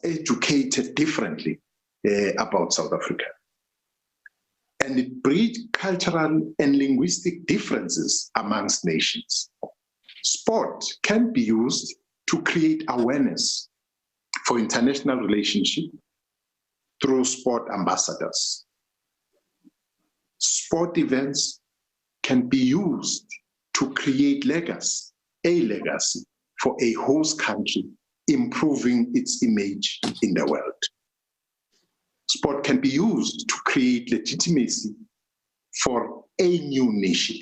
educated differently about South Africa. And it breeds cultural and linguistic differences amongst nations. Sport can be used to create awareness for international relationships through sport ambassadors. Sport events can be used to create a legacy for a host country, improving its image in the world. Sport can be used to create legitimacy for a new nation,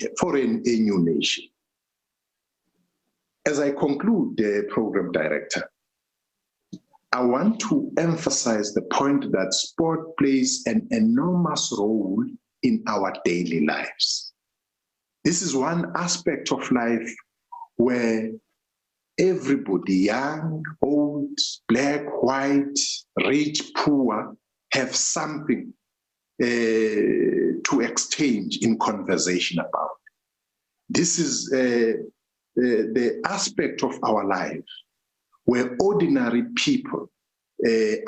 As I conclude, the program director, I want to emphasize the point that sport plays an enormous role in our daily lives. This is one aspect of life where everybody, young, old, black, white, rich, poor, have something to exchange in conversation about. This is the aspect of our life where ordinary people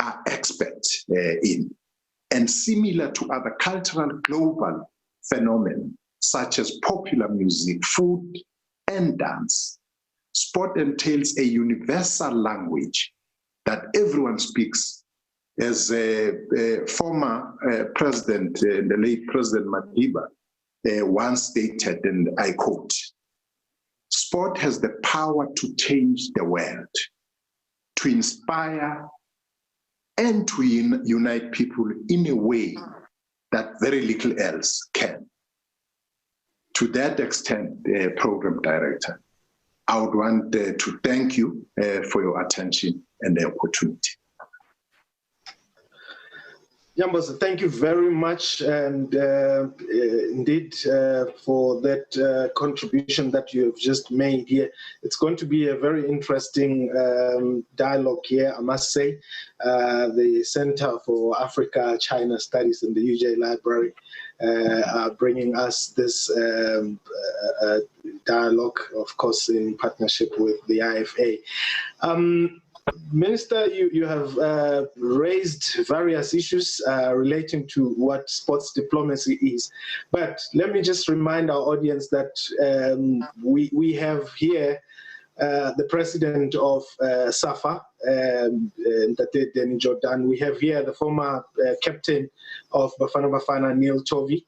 are experts in. And similar to other cultural global phenomena, such as popular music, food, and dance, sport entails a universal language that everyone speaks. As a former president, the late President Madiba, once stated, and I quote, "Sport has the power to change the world, to inspire and to unite people in a way that very little else can." To that extent, Program Director, I would want to thank you for your attention and the opportunity. Yambos, thank you very much, and indeed for that contribution that you have just made here. It's going to be a very interesting dialogue here, I must say. The Center for Africa-China Studies in the UJ Library are bringing us this dialogue, of course, in partnership with the IFA. Minister, you have raised various issues relating to what sports diplomacy is. But let me just remind our audience that we have here the president of SAFA, Ntate Denny Jordan. We have here the former captain of Bafana Bafana, Neil Tovey.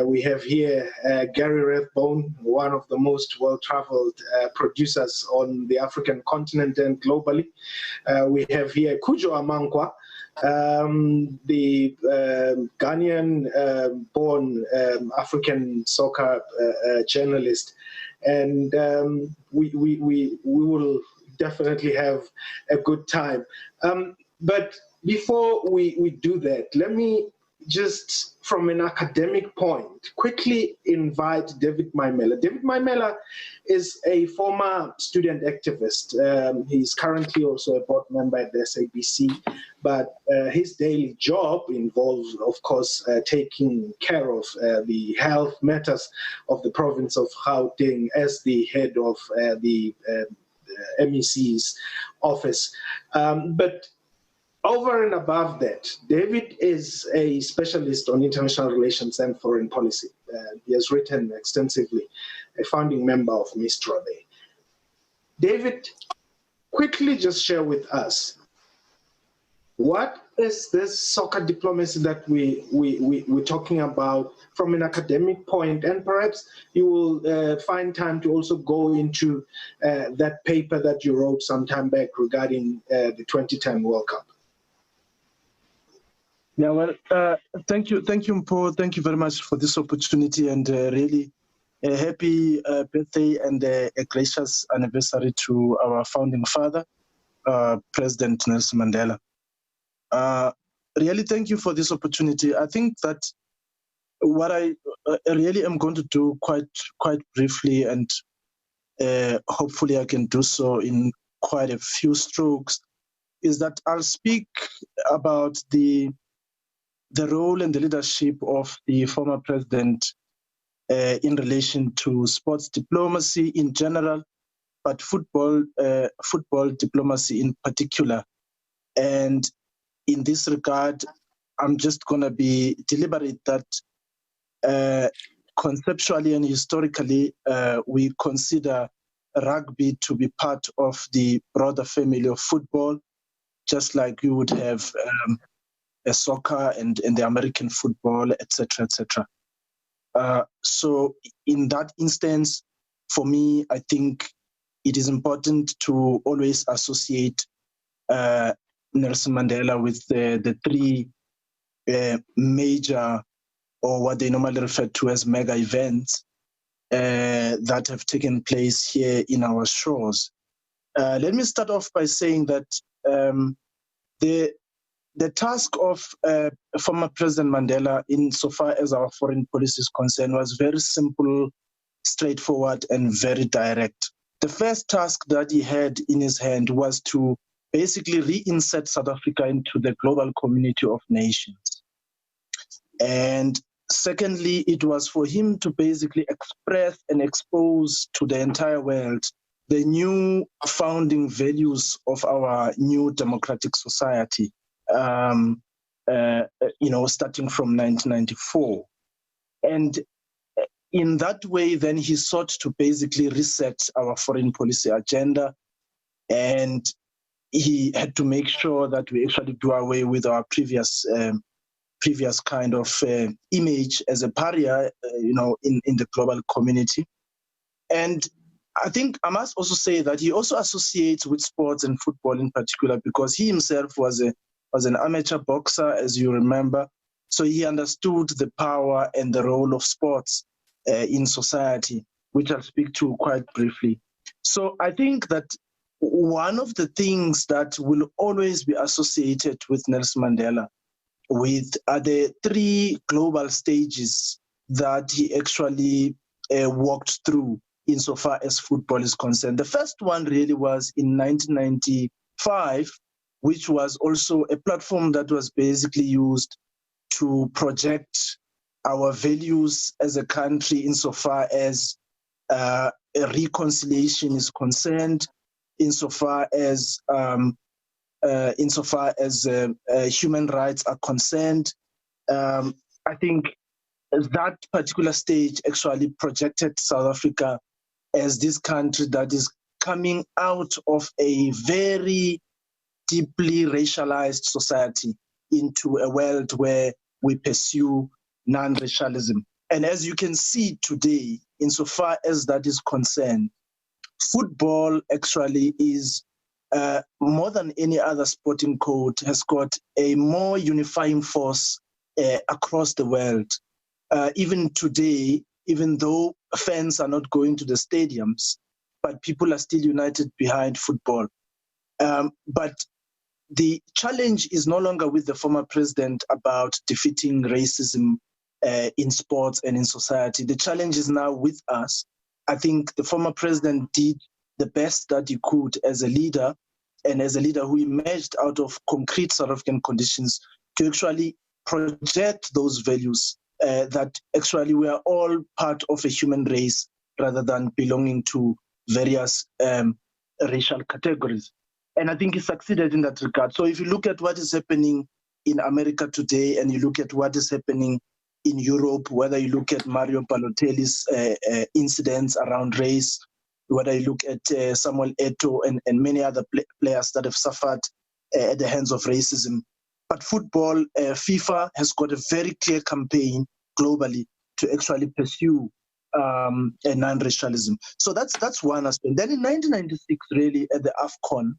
We have here Gary Rathbone, one of the most well-traveled producers on the African continent and globally. We have here Kujo Amankwa, the Ghanaian-born African soccer journalist. And we will definitely have a good time. But before we do that, let me just, from an academic point, quickly invite David Maimela. David Maimela is a former student activist. He's currently also a board member at the SABC, but his daily job involves, of course, taking care of the health matters of the province of Gauteng as the head of the MEC's office. But over and above that, David is a specialist on international relations and foreign policy. He has written extensively, a founding member of MISTRA there. David, quickly just share with us, what is this soccer diplomacy that we're talking about from an academic point? And perhaps you will find time to also go into that paper that you wrote some time back regarding the 2010 World Cup. Yeah, well, thank you, Mpo. Thank you very much for this opportunity, and really a happy birthday and a gracious anniversary to our founding father, President Nelson Mandela. Really, thank you for this opportunity. I think that what I really am going to do quite briefly, and hopefully I can do so in quite a few strokes, is that I'll speak about the role and the leadership of the former president in relation to sports diplomacy in general, but football diplomacy in particular. And in this regard, I'm just going to be deliberate that conceptually and historically, we consider rugby to be part of the broader family of football, just like you would have a soccer and the American football, etc., etc. So in that instance, for me, I think it is important to always associate Nelson Mandela with the three major, or what they normally refer to as mega events, that have taken place here in our shores. Let me start off by saying that the task of former President Mandela, insofar as our foreign policy is concerned, was very simple, straightforward, and very direct. The first task that he had in his hand was to basically reinsert South Africa into the global community of nations. And secondly, it was for him to basically express and expose to the entire world the new founding values of our new democratic society, starting from 1994. And in that way, then he sought to basically reset our foreign policy agenda, and he had to make sure that we actually do away with our previous kind of image as a pariah, in the global community. And I think I must also say that he also associates with sports and football in particular, because he himself was an amateur boxer, as you remember. So he understood the power and the role of sports in society, which I'll speak to quite briefly. So I think that one of the things that will always be associated with Nelson Mandela are the three global stages that he actually walked through insofar as football is concerned. The first one really was in 1995, which was also a platform that was basically used to project our values as a country insofar as a reconciliation is concerned, insofar as human rights are concerned. I think that particular stage actually projected South Africa as this country that is coming out of a very deeply racialized society into a world where we pursue non-racialism. And as you can see today, insofar as that is concerned, football actually is more than any other sporting code, has got a more unifying force across the world. Even today, even though fans are not going to the stadiums, but people are still united behind football. But the challenge is no longer with the former president about defeating racism in sports and in society. The challenge is now with us. I think the former president did the best that he could as a leader, and as a leader who emerged out of concrete South African conditions to actually project those values that actually we are all part of a human race rather than belonging to various racial categories. And I think he succeeded in that regard. So if you look at what is happening in America today, and you look at what is happening in Europe, whether you look at Mario Balotelli's incidents around race, whether you look at Samuel Eto'o and many other players that have suffered at the hands of racism. But football, FIFA has got a very clear campaign globally to actually pursue a non-racialism. So that's one aspect. Then in 1996, really, at the AFCON,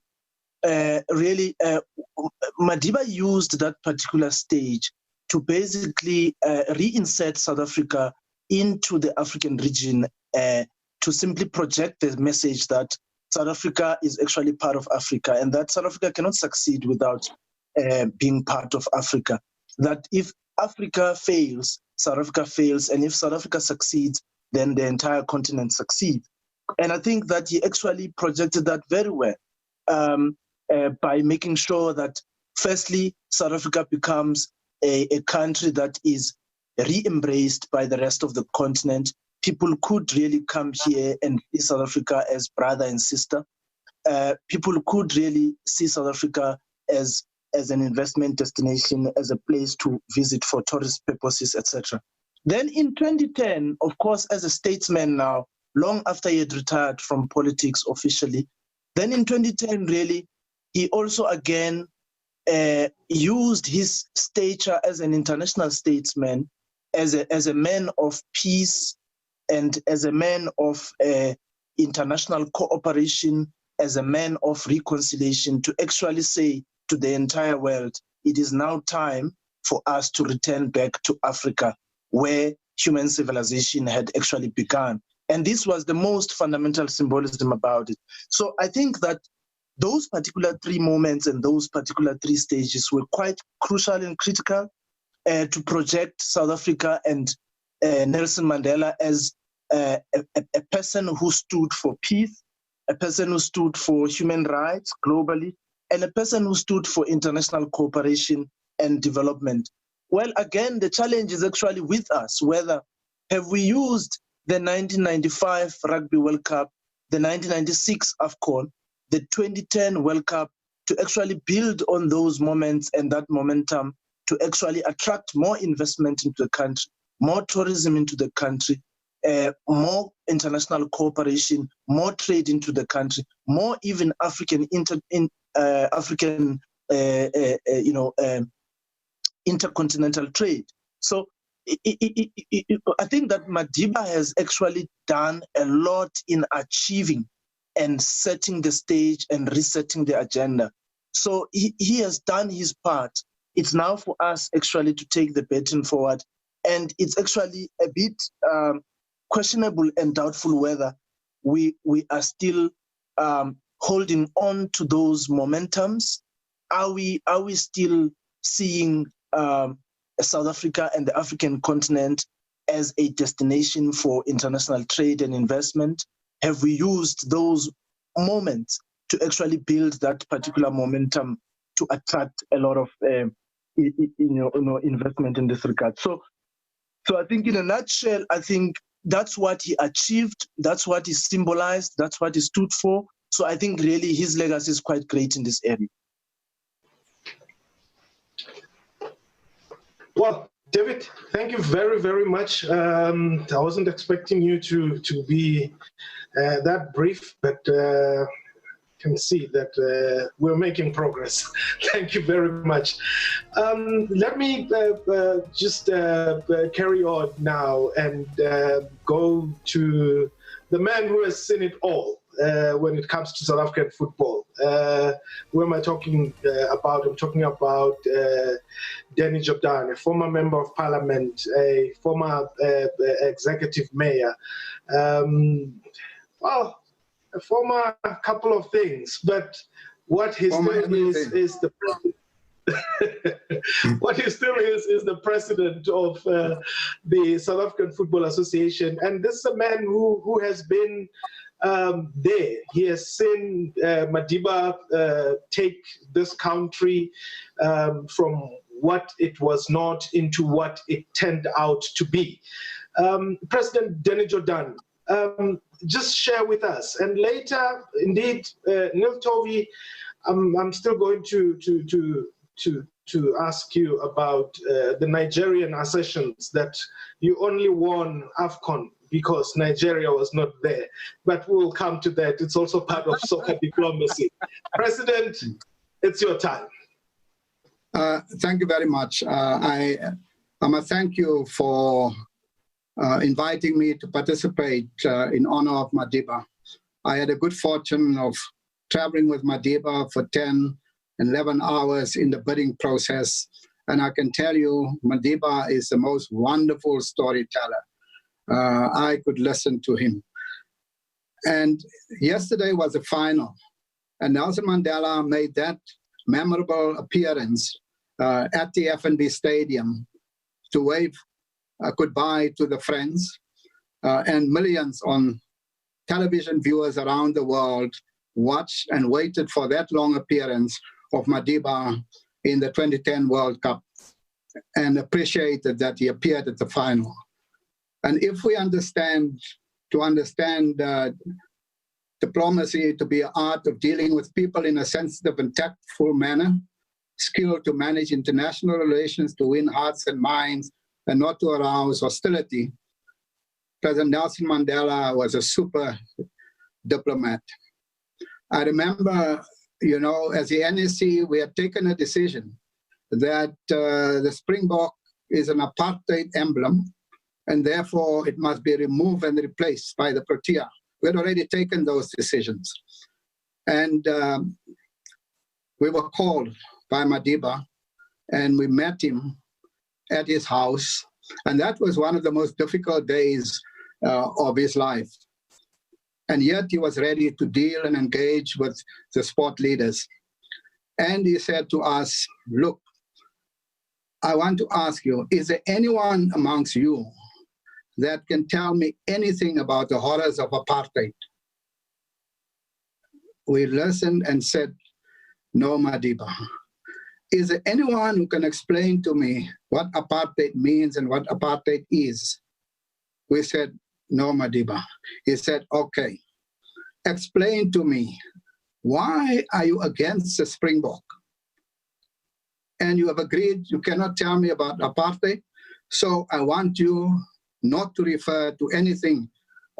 Madiba used that particular stage to basically reinsert South Africa into the African region, to simply project the message that South Africa is actually part of Africa, and that South Africa cannot succeed without being part of Africa. That if Africa fails, South Africa fails, and if South Africa succeeds, then the entire continent succeeds. And I think that he actually projected that very well by making sure that, firstly, South Africa becomes a country that is re-embraced by the rest of the continent. People could really come here and see South Africa as brother and sister. People could really see South Africa as as an investment destination, as a place to visit for tourist purposes, etc. Then in 2010, of course, as a statesman now, long after he had retired from politics officially, then in 2010, really, he also again used his stature as an international statesman, as a man of peace and as a man of international cooperation, as a man of reconciliation, to actually say to the entire world, it is now time for us to return back to Africa, where human civilization had actually begun. And this was the most fundamental symbolism about it. So I think that those particular three moments and those particular three stages were quite crucial and critical to project South Africa and Nelson Mandela as a person who stood for peace, a person who stood for human rights globally, and a person who stood for international cooperation and development. Well, again, the challenge is actually with us, whether have we used the 1995 Rugby World Cup, the 1996 AFCON, the 2010 World Cup to actually build on those moments and that momentum to actually attract more investment into the country, more tourism into the country, more international cooperation, more trade into the country, more even African intercontinental trade. So I think that Madiba has actually done a lot in achieving and setting the stage and resetting the agenda. So he has done his part. It's now for us actually to take the baton forward. And it's actually a bit questionable and doubtful whether we are still holding on to those momentums. Are we still seeing South Africa and the African continent as a destination for international trade and investment? Have we used those moments to actually build that particular momentum to attract a lot of investment in this regard? So I think in a nutshell, I think that's what he achieved, that's what he symbolized, that's what he stood for. So I think really his legacy is quite great in this area. Well, David, thank you very, very much. I wasn't expecting you to be that brief, but can see that we're making progress. Thank you very much. Let me just carry on now and go to the man who has seen it all when it comes to South African football. Who am I talking about? I'm talking about Danny Jordaan, a former member of parliament, a former executive mayor. Well, a former couple of things, but what he still is the what he still is the president of the South African Football Association, and this is a man who has been there. He has seen Madiba take this country from what it was not into what it turned out to be. President Danny Jordaan, just share with us, and later, indeed, Neil Tovey, I'm still going to ask you about the Nigerian assertions that you only won AFCON because Nigeria was not there. But we'll come to that. It's also part of soccer diplomacy. President, it's your time. Thank you very much. I must thank you for inviting me to participate in honor of Madiba. I had a good fortune of traveling with Madiba for 10, 11 hours in the bidding process. And I can tell you, Madiba is the most wonderful storyteller. I could listen to him. And yesterday was the final. And Nelson Mandela made that memorable appearance at the FNB Stadium to wave goodbye to the friends, and millions on television viewers around the world watched and waited for that long appearance of Madiba in the 2010 World Cup and appreciated that he appeared at the final. And if we understand diplomacy to be an art of dealing with people in a sensitive and tactful manner, skill to manage international relations, to win hearts and minds, and not to arouse hostility, President Nelson Mandela was a super diplomat. I remember, you know, as the NSC, we had taken a decision that the Springbok is an apartheid emblem, and therefore it must be removed and replaced by the Protea. We had already taken those decisions. And we were called by Madiba, and we met him at his house. And that was one of the most difficult days of his life. And yet he was ready to deal and engage with the sport leaders. And he said to us, look, I want to ask you, is there anyone amongst you that can tell me anything about the horrors of apartheid? We listened and said, no, Madiba. Is there anyone who can explain to me what apartheid means and what apartheid is? We said, no, Madiba. He said, okay, explain to me, why are you against the Springbok? And you have agreed you cannot tell me about apartheid, so I want you not to refer to anything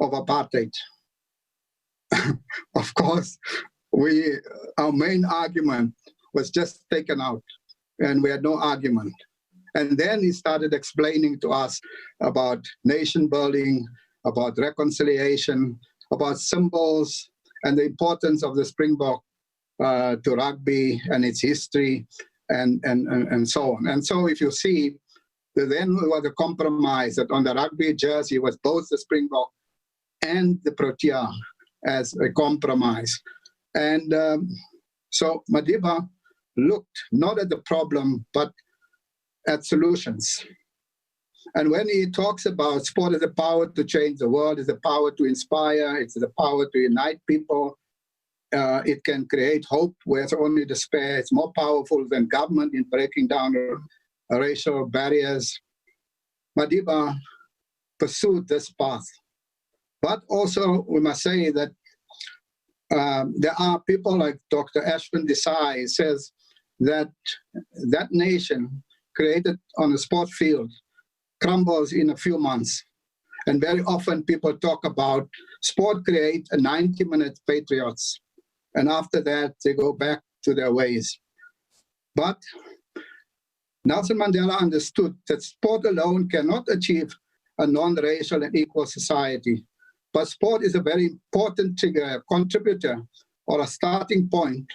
of apartheid. Of course, our main argument was just taken out, and we had no argument. And then he started explaining to us about nation building, about reconciliation, about symbols, and the importance of the Springbok to rugby and its history, and so on. And so if you see, then there was a compromise that on the rugby jersey was both the Springbok and the Protea as a compromise. And so Madiba looked not at the problem, but at solutions. And when he talks about sport as the power to change the world, is the power to inspire, it's the power to unite people, it can create hope where it's only despair, it's more powerful than government in breaking down racial barriers. Madiba pursued this path. But also we must say that there are people like Dr. Ashwin Desai says that that nation created on a sport field crumbles in a few months. And very often people talk about sport create a 90-minute patriots. And after that, they go back to their ways. But Nelson Mandela understood that sport alone cannot achieve a non-racial and equal society. But sport is a very important contributor or a starting point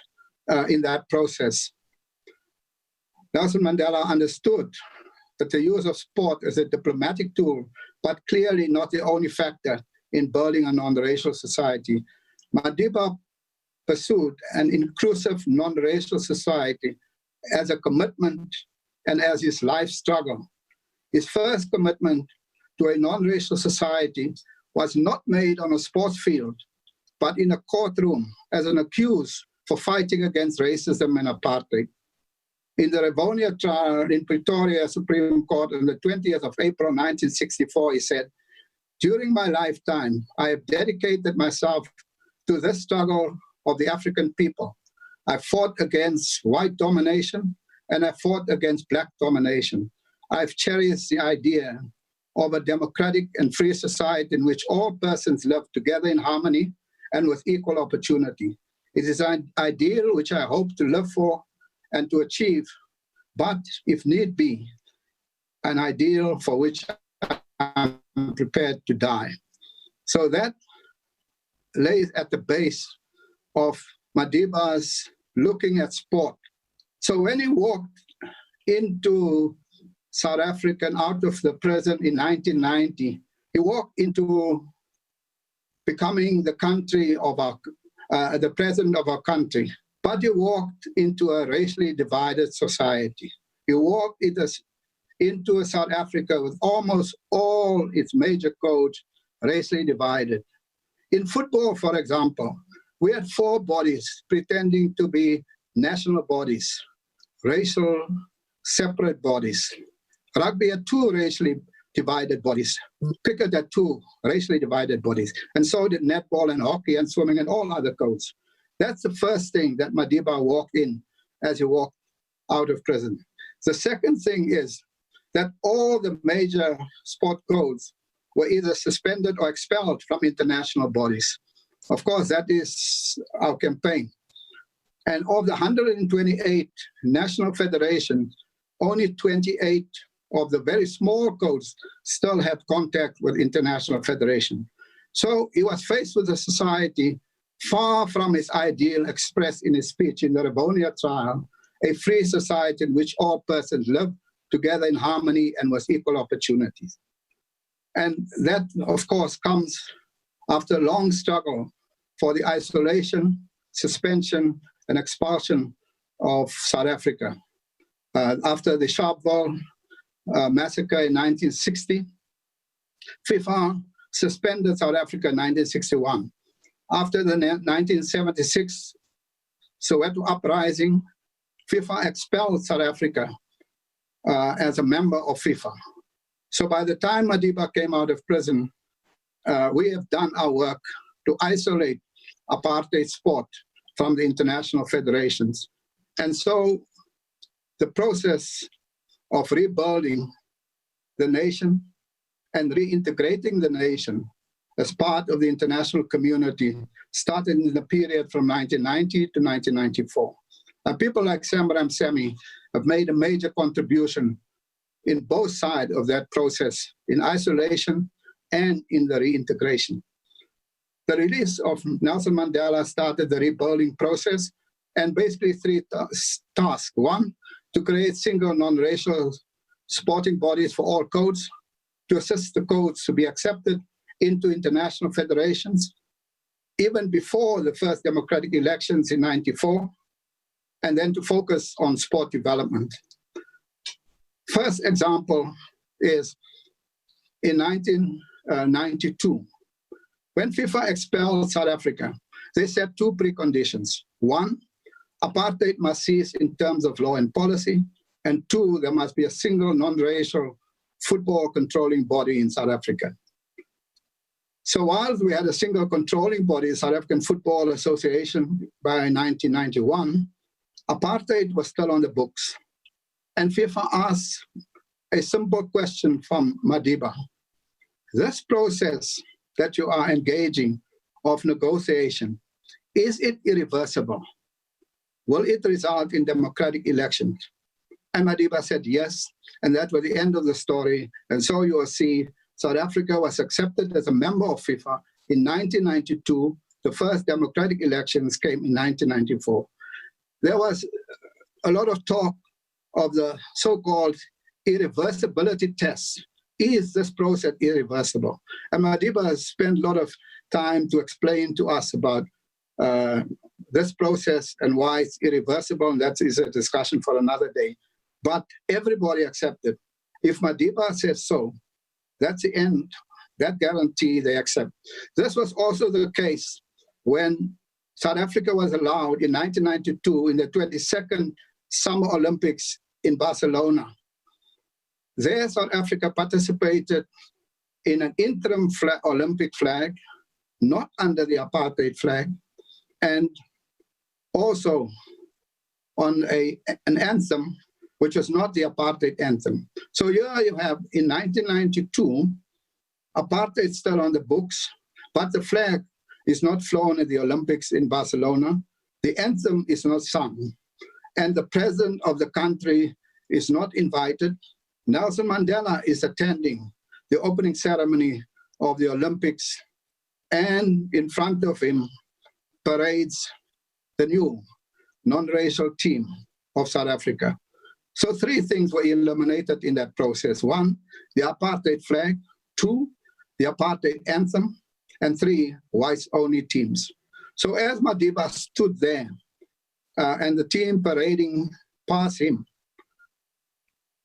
in that process. Nelson Mandela understood that the use of sport is a diplomatic tool, but clearly not the only factor in building a non-racial society. Madiba pursued an inclusive non-racial society as a commitment and as his life struggle. His first commitment to a non-racial society was not made on a sports field, but in a courtroom as an accused for fighting against racism and apartheid. In the Rivonia trial in Pretoria Supreme Court on the 20th of April 1964, he said, during my lifetime, I have dedicated myself to this struggle of the African people. I fought against white domination and I fought against black domination. I've cherished the idea of a democratic and free society in which all persons live together in harmony and with equal opportunity. It is an ideal which I hope to live for and to achieve, but if need be, an ideal for which I'm prepared to die. So that lays at the base of Madiba's looking at sport. So when he walked into South Africa and out of the prison in 1990, he walked into becoming the country of our, the president of our country. But he walked into a racially divided society. He walked into a South Africa with almost all its major codes racially divided. In football, for example, we had 4 bodies pretending to be national bodies, racial separate bodies. Rugby had 2 racially divided bodies. Cricket had 2 racially divided bodies. And so did netball and hockey and swimming and all other codes. That's the first thing that Madiba walked in as he walked out of prison. The second thing is that all the major sport codes were either suspended or expelled from international bodies. Of course, that is our campaign. And of the 128 national federations, only 28 of the very small codes still had contact with international federation. So he was faced with a society far from his ideal expressed in his speech in the Rivonia trial, a free society in which all persons live together in harmony and with equal opportunities. And that, of course, comes after a long struggle for the isolation, suspension, and expulsion of South Africa. After the Sharpeville massacre in 1960, FIFA suspended South Africa in 1961. After the 1976 Soweto uprising, FIFA expelled South Africa as a member of FIFA. So by the time Madiba came out of prison, we have done our work to isolate apartheid sport from the international federations. And so the process of rebuilding the nation and reintegrating the nation as part of the international community started in the period from 1990 to 1994. And people like Samram Semi have made a major contribution in both sides of that process, in isolation and in the reintegration. The release of Nelson Mandela started the rebuilding process, and basically three tasks. One, to create single non-racial sporting bodies for all codes, to assist the codes to be accepted into international federations, even before the first democratic elections in '94, and then to focus on sport development. First example is in 1992. When FIFA expelled South Africa, they set two preconditions. One, apartheid must cease in terms of law and policy. And two, there must be a single non-racial football controlling body in South Africa. So while we had a single controlling body, South African Football Association, by 1991, apartheid was still on the books. And FIFA asked a simple question from Madiba. This process that you are engaging of negotiation, is it irreversible? Will it result in democratic elections? And Madiba said yes, and that was the end of the story. And so you will see South Africa was accepted as a member of FIFA in 1992. The first democratic elections came in 1994. There was a lot of talk of the so-called irreversibility test. Is this process irreversible? And Madiba has spent a lot of time to explain to us about this process and why it's irreversible, and that is a discussion for another day. But everybody accepted. If Madiba says so, that's the end. That guarantee they accept. This was also the case when South Africa was allowed in 1992 in the 22nd Summer Olympics in Barcelona. There, South Africa participated in an interim Olympic flag, not under the apartheid flag, and also on an anthem which was not the apartheid anthem. So here you have, in 1992, apartheid still on the books, but the flag is not flown at the Olympics in Barcelona. The anthem is not sung, and the president of the country is not invited. Nelson Mandela is attending the opening ceremony of the Olympics, and in front of him parades the new non-racial team of South Africa. So three things were eliminated in that process. One, the apartheid flag. Two, the apartheid anthem. And three, whites-only teams. So as Madiba stood there and the team parading past him,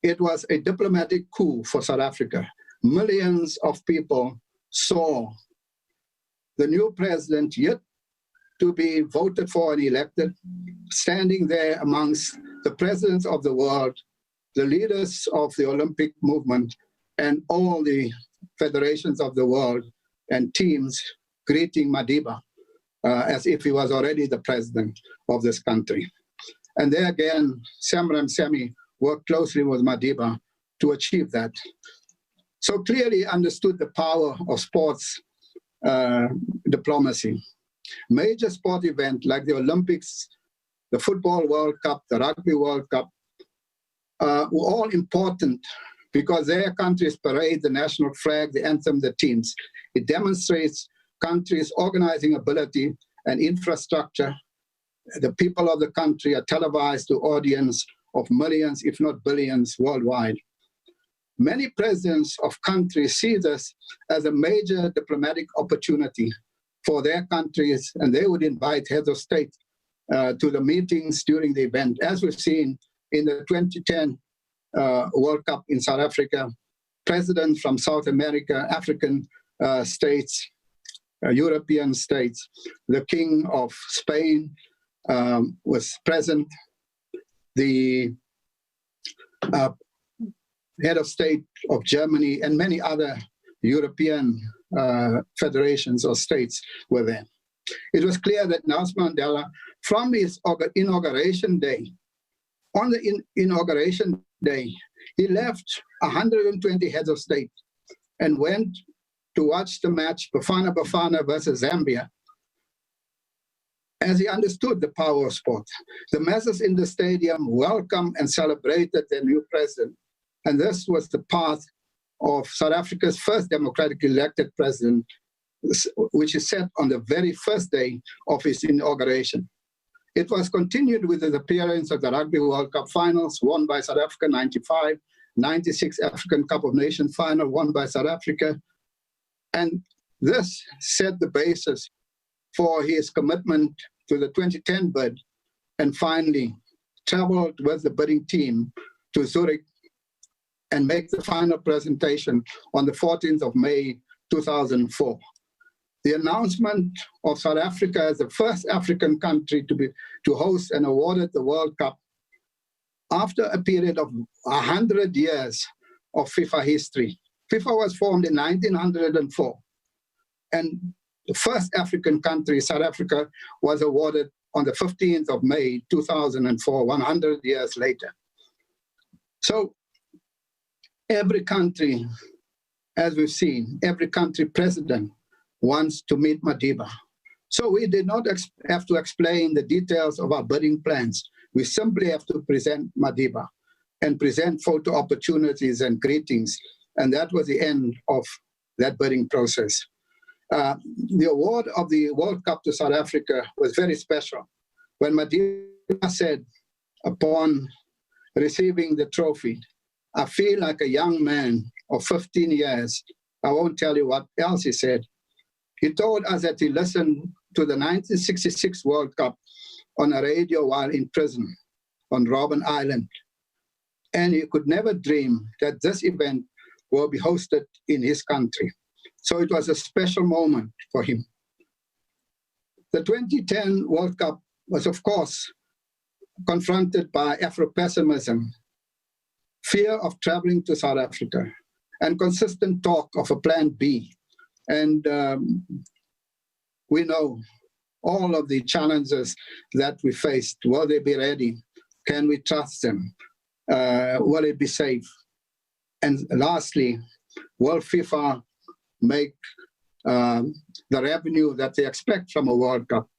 it was a diplomatic coup for South Africa. Millions of people saw the new president, yet to be voted for and elected, standing there amongst the presidents of the world, the leaders of the Olympic movement, and all the federations of the world and teams greeting Madiba as if he was already the president of this country. And there again, Samra and Semi worked closely with Madiba to achieve that. So clearly understood the power of sports diplomacy. Major sport events like the Olympics, the Football World Cup, the Rugby World Cup, were all important because their countries parade the national flag, the anthem, the teams. It demonstrates countries' organizing ability and infrastructure. The people of the country are televised to audience of millions, if not billions, worldwide. Many presidents of countries see this as a major diplomatic opportunity for their countries, and they would invite heads of state to the meetings during the event, as we've seen in the 2010 World Cup in South Africa. Presidents from South America, African states, European states, the King of Spain was present, the head of state of Germany, and many other European federations or states were there. It was clear that Nelson Mandela, from his inauguration day, on the inauguration day, he left 120 heads of state and went to watch the match Bafana Bafana versus Zambia, as he understood the power of sport. The masses in the stadium welcomed and celebrated their new president. And this was the path of South Africa's first democratically elected president, which is set on the very first day of his inauguration. It was continued with the appearance of the Rugby World Cup finals, won by South Africa, 95, 96 African Cup of Nations final, won by South Africa. And this set the basis for his commitment to the 2010 bid, and finally traveled with the bidding team to Zurich and make the final presentation on the 14th of May, 2004. The announcement of South Africa as the first African country to host and awarded the World Cup after a period of 100 years of FIFA history. FIFA was formed in 1904, and the first African country, South Africa, was awarded on the 15th of May, 2004, 100 years later. So every country, as we've seen, every country president wants to meet Madiba. So we did not have to explain the details of our bidding plans. We simply have to present Madiba and present photo opportunities and greetings. And that was the end of that bidding process. The award of the World Cup to South Africa was very special. When Madiba said, upon receiving the trophy, "I feel like a young man of 15 years. I won't tell you what else he said. He told us that he listened to the 1966 World Cup on a radio while in prison on Robben Island. And he could never dream that this event will be hosted in his country. So it was a special moment for him." The 2010 World Cup was, of course, confronted by Afro-pessimism, fear of traveling to South Africa, and consistent talk of a plan B. And we know all of the challenges that we faced. Will they be ready? Can we trust them? Will it be safe? And lastly, will FIFA make the revenue that they expect from a World Cup?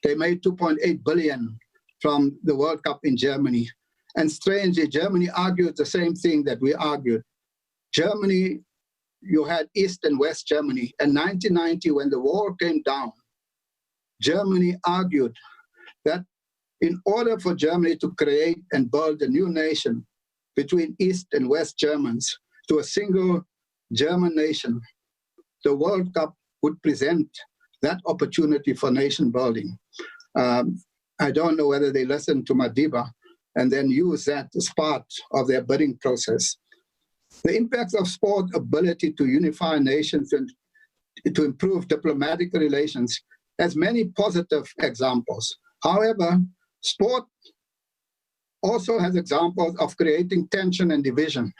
They made 2.8 billion from the World Cup in Germany. And strangely, Germany argued the same thing that we argued. Germany, you had East and West Germany. In 1990, when the wall came down, Germany argued that in order for Germany to create and build a new nation between East and West Germans to a single German nation, the World Cup would present that opportunity for nation building. I don't know whether they listened to Madiba and then use that as part of their bidding process. The impacts of sport ability to unify nations and to improve diplomatic relations has many positive examples. However, sport also has examples of creating tension and division.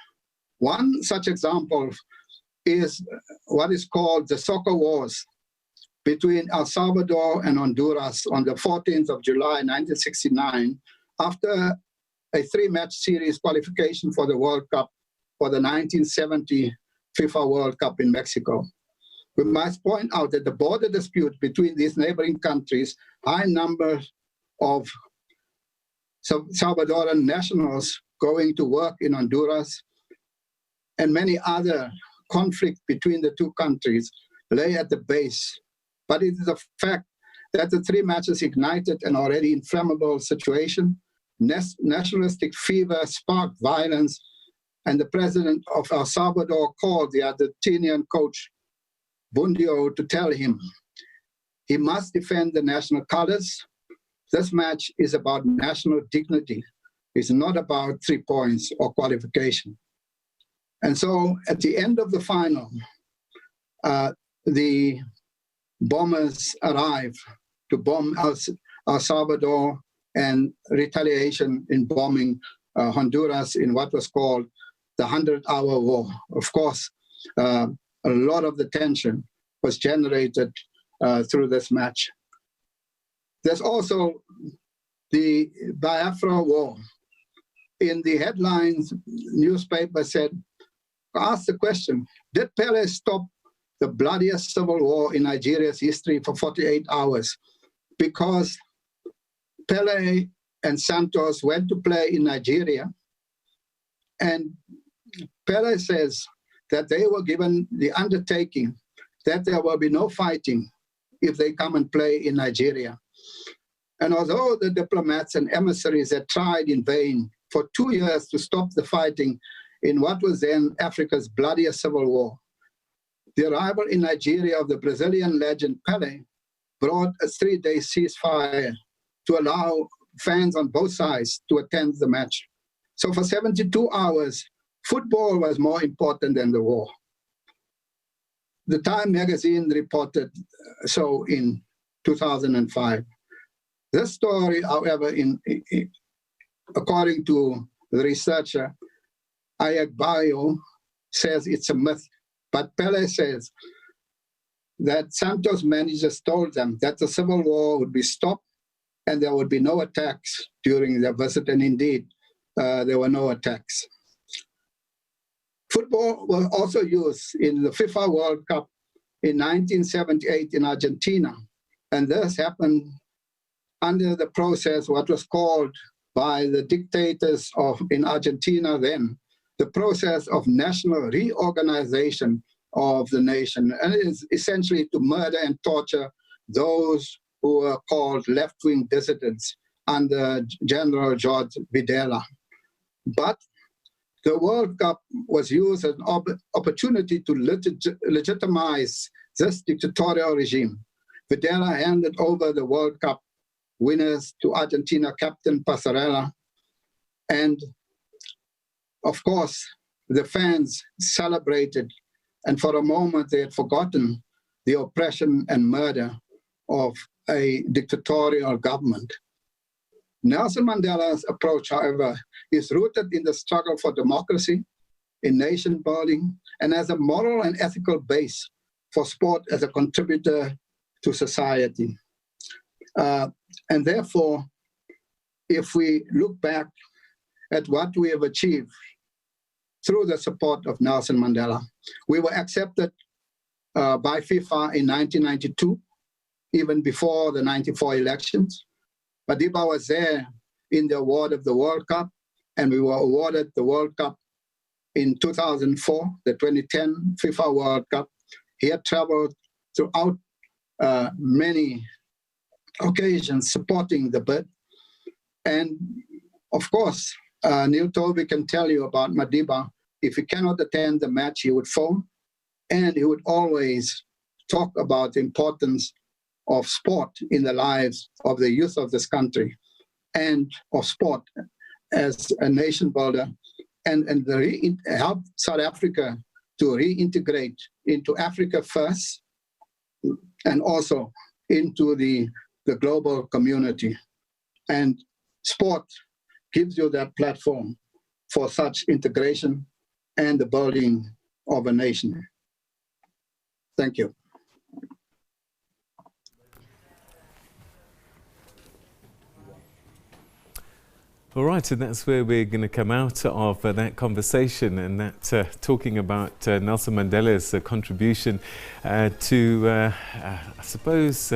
One such example is what is called the soccer wars between El Salvador and Honduras on the 14th of July, 1969, after a 3-match series qualification for the World Cup for the 1970 FIFA World Cup in Mexico. We must point out that the border dispute between these neighboring countries, high numbers of Salvadoran nationals going to work in Honduras, and many other conflicts between the two countries lay at the base. But it is a fact that the 3 matches ignited an already inflammable situation. Nationalistic fever sparked violence, and the president of El Salvador called the Argentinian coach Bundio to tell him he must defend the national colors. This match is about national dignity. It's not about 3 points or qualification. And so at the end of the final, the bombers arrive to bomb El Salvador and retaliation in bombing Honduras in what was called the 100-hour war. Of course, a lot of the tension was generated through this match. There's also the Biafra War. In the headlines, newspaper asked the question, did Pele stop the bloodiest civil war in Nigeria's history for 48 hours? Because Pele and Santos went to play in Nigeria, and Pele says that they were given the undertaking that there will be no fighting if they come and play in Nigeria. And although the diplomats and emissaries had tried in vain for 2 years to stop the fighting in what was then Africa's bloodiest civil war, the arrival in Nigeria of the Brazilian legend Pele brought a 3-day ceasefire to allow fans on both sides to attend the match. So for 72 hours, football was more important than the war. The Time magazine reported so in 2005. This story, however, according to the researcher Ayagbayo, says it's a myth. But Pele says that Santos managers told them that the civil war would be stopped and there would be no attacks during their visit, and indeed, there were no attacks. Football was also used in the FIFA World Cup in 1978 in Argentina, and this happened under the process, what was called by the dictators in Argentina then, the process of national reorganization of the nation, and it is essentially to murder and torture those who were called left-wing dissidents under General George Videla. But the World Cup was used as an opportunity to legitimize this dictatorial regime. Videla handed over the World Cup winners to Argentina captain Passarella, and of course, the fans celebrated, and for a moment they had forgotten the oppression and murder of a dictatorial government. Nelson Mandela's approach, however, is rooted in the struggle for democracy, in nation building, and as a moral and ethical base for sport as a contributor to society. And therefore, if we look back at what we have achieved through the support of Nelson Mandela, we were accepted by FIFA in 1992, even before the 94 elections. Madiba was there in the award of the World Cup, and we were awarded the World Cup in 2004, the 2010 FIFA World Cup. He had traveled throughout many occasions supporting the bid. And of course, Neil Tovey can tell you about Madiba. If he cannot attend the match, he would phone, and he would always talk about the importance of sport in the lives of the youth of this country, and of sport as a nation builder, and help South Africa to reintegrate into Africa first, and also into the global community. And sport gives you that platform for such integration and the building of a nation. Thank you. All right, and that's where we're going to come out of that conversation, and that talking about Nelson Mandela's contribution to, I suppose,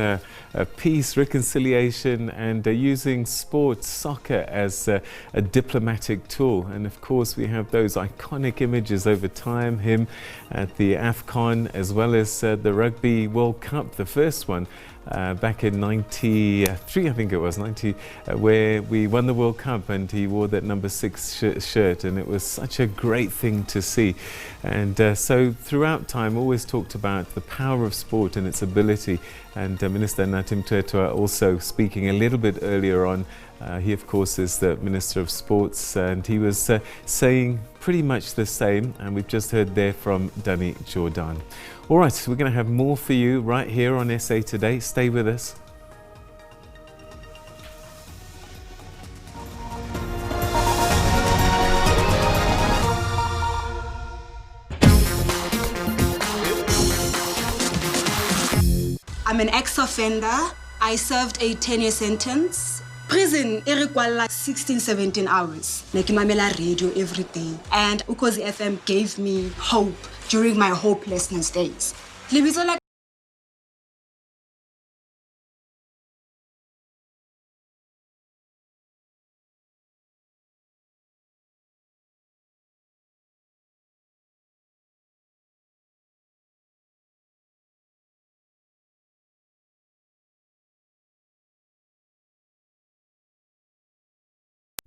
peace, reconciliation, and using sports, soccer, as a diplomatic tool. And of course, we have those iconic images over time, him at the AFCON, as well as the Rugby World Cup, the first one. Back in 93, I think it was, where we won the World Cup, and he wore that number 6 shirt, and it was such a great thing to see. And so throughout time, always talked about the power of sport and its ability. And Minister Natim Tuetwa also speaking a little bit earlier on. He, of course, is the Minister of Sports, and he was saying pretty much the same, and we've just heard there from Danny Jordan. All right, so we're going to have more for you right here on SA Today. Stay with us. I'm an ex-offender. I served a 10-year sentence. Prison, it required 16, 17 hours. Like Mamela radio every day. And Ukozi FM gave me hope during my hopelessness days.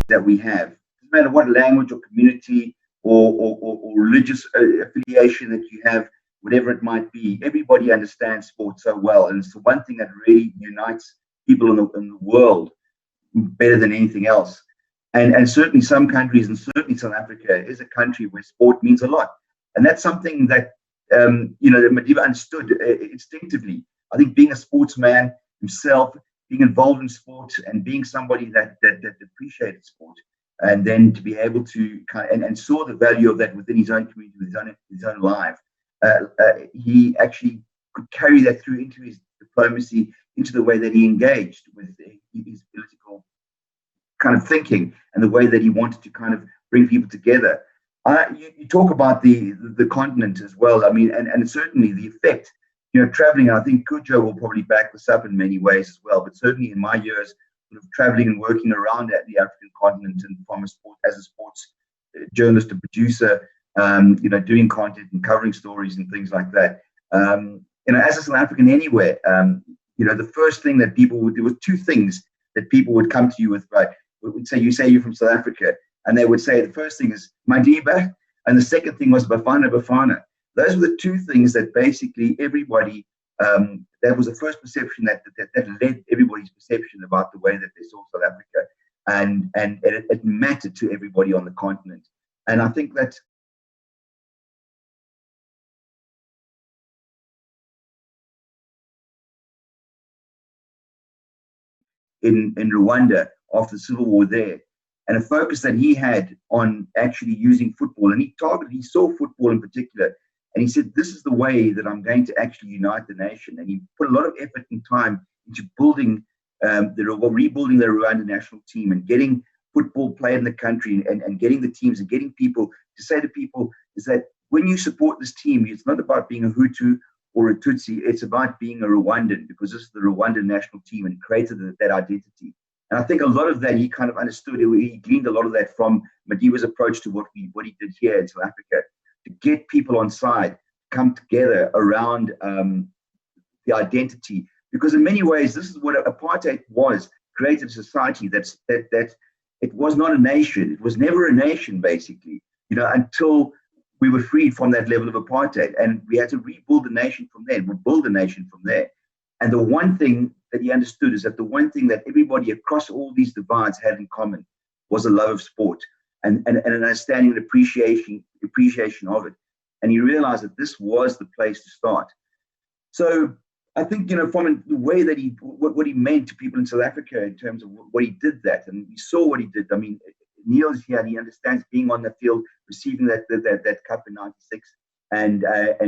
That we have, no matter what language or community or religious affiliation that you have, whatever it might be, everybody understands sport so well, and it's the one thing that really unites people in the world better than anything else. And certainly some countries, and certainly South Africa is a country where sport means a lot, and that's something that that Madiba understood instinctively. I think being a sportsman himself, being involved in sport, and being somebody that appreciated sport, and then to be able to and saw the value of that within his own community, his own life, he actually could carry that through into his diplomacy, into the way that he engaged with his political kind of thinking, and the way that he wanted to kind of bring people together. You talk about the continent as well. I mean, and certainly the effect. Traveling, I think Kujo will probably back this up in many ways as well, but certainly in my years sort of traveling and working around at the African continent, and from as a sports journalist and producer, doing content and covering stories and things like that. As a South African anywhere, the first thing that people would do, was two things that people would come to you with, right? Would say, you're from South Africa, and they would say the first thing is Madiba, and the second thing was Bafana. Those were the two things that basically everybody, that was the first perception that led everybody's perception about the way that they saw South Africa. And it mattered to everybody on the continent. And I think that in Rwanda after the civil war there, and a focus that he had on actually using football, and he saw football in particular. And he said, this is the way that I'm going to actually unite the nation. And he put a lot of effort and time into rebuilding the Rwanda national team, and getting football played in the country, and getting the teams, and getting people to say to people is that when you support this team, it's not about being a Hutu or a Tutsi, it's about being a Rwandan, because this is the Rwandan national team, and created that identity. And I think a lot of that he kind of understood. He gleaned a lot of that from Madiba's approach to what he did here in South Africa, to get people on side, come together around the identity. Because in many ways, this is what apartheid was, created a society that it was not a nation. It was never a nation, basically, until we were freed from that level of apartheid. And we had to rebuild the nation from there, build the nation from there. And the one thing that he understood is that the one thing that everybody across all these divides had in common was a love of sport, and an understanding and appreciation of it. And he realized that this was the place to start. So I think, from the way that what he meant to people in South Africa in terms of what he did that, and we saw what he did. I mean, Neil's here, and he understands being on the field, receiving that cup in '96, and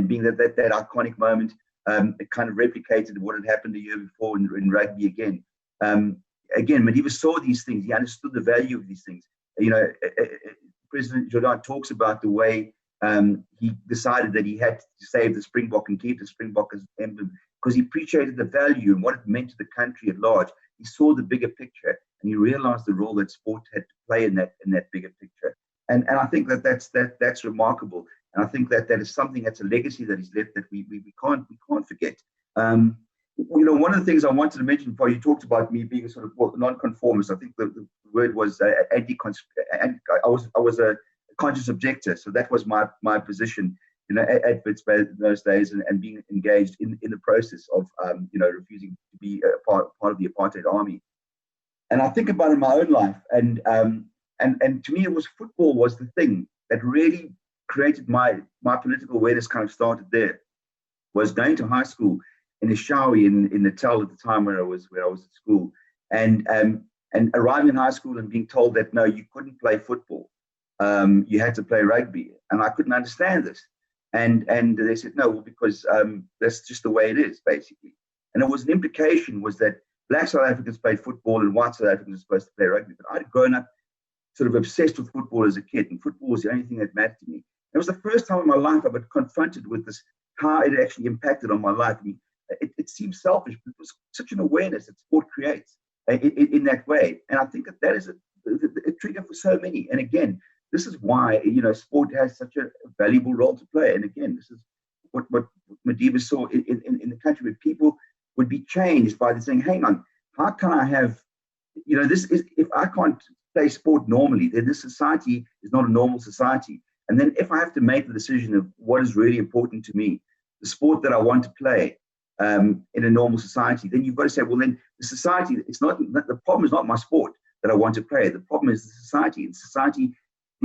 being that iconic moment. It kind of replicated what had happened the year before in rugby again. And again, Mandela saw these things. He understood the value of these things. President Jordan talks about the way he decided that he had to save the Springbok and keep the Springbok as emblem, because he appreciated the value and what it meant to the country at large. He saw the bigger picture, and he realized the role that sport had to play in that bigger picture. And I think that's remarkable. And I think that is something that's a legacy that he's left that we can't forget. One of the things I wanted to mention before, you talked about me being a sort of non-conformist. I think the word was I was a conscious objector, so that was my position, at Witsbay in those days, and being engaged in the process of refusing to be a part of the apartheid army. And I think about it in my own life, and to me, football was the thing that really created my political awareness. Kind of started there. Was going to high school in Eshowe in Natal at the time where I was at school, and arriving in high school and being told that no, you couldn't play football, you had to play rugby, and I couldn't understand this, and they said no, well, because that's just the way it is, basically. And it was an implication was that Black South Africans played football and white South Africans were supposed to play rugby. But I'd grown up sort of obsessed with football as a kid, and football was the only thing that mattered to me. It was the first time in my life I got confronted with this, how it actually impacted on my life. I mean, it seems selfish, but it was such an awareness that sport creates in that way. And I think that is a trigger for so many. And again, this is why, sport has such a valuable role to play. And again, this is what Madiba saw in the country, where people would be changed by saying, hang on, how can I have, this is, if I can't play sport normally, then this society is not a normal society. And then if I have to make the decision of what is really important to me, the sport that I want to play in a normal society, then you've got to say, well, then the society, the problem is not my sport that I want to play. The problem is the society. And society,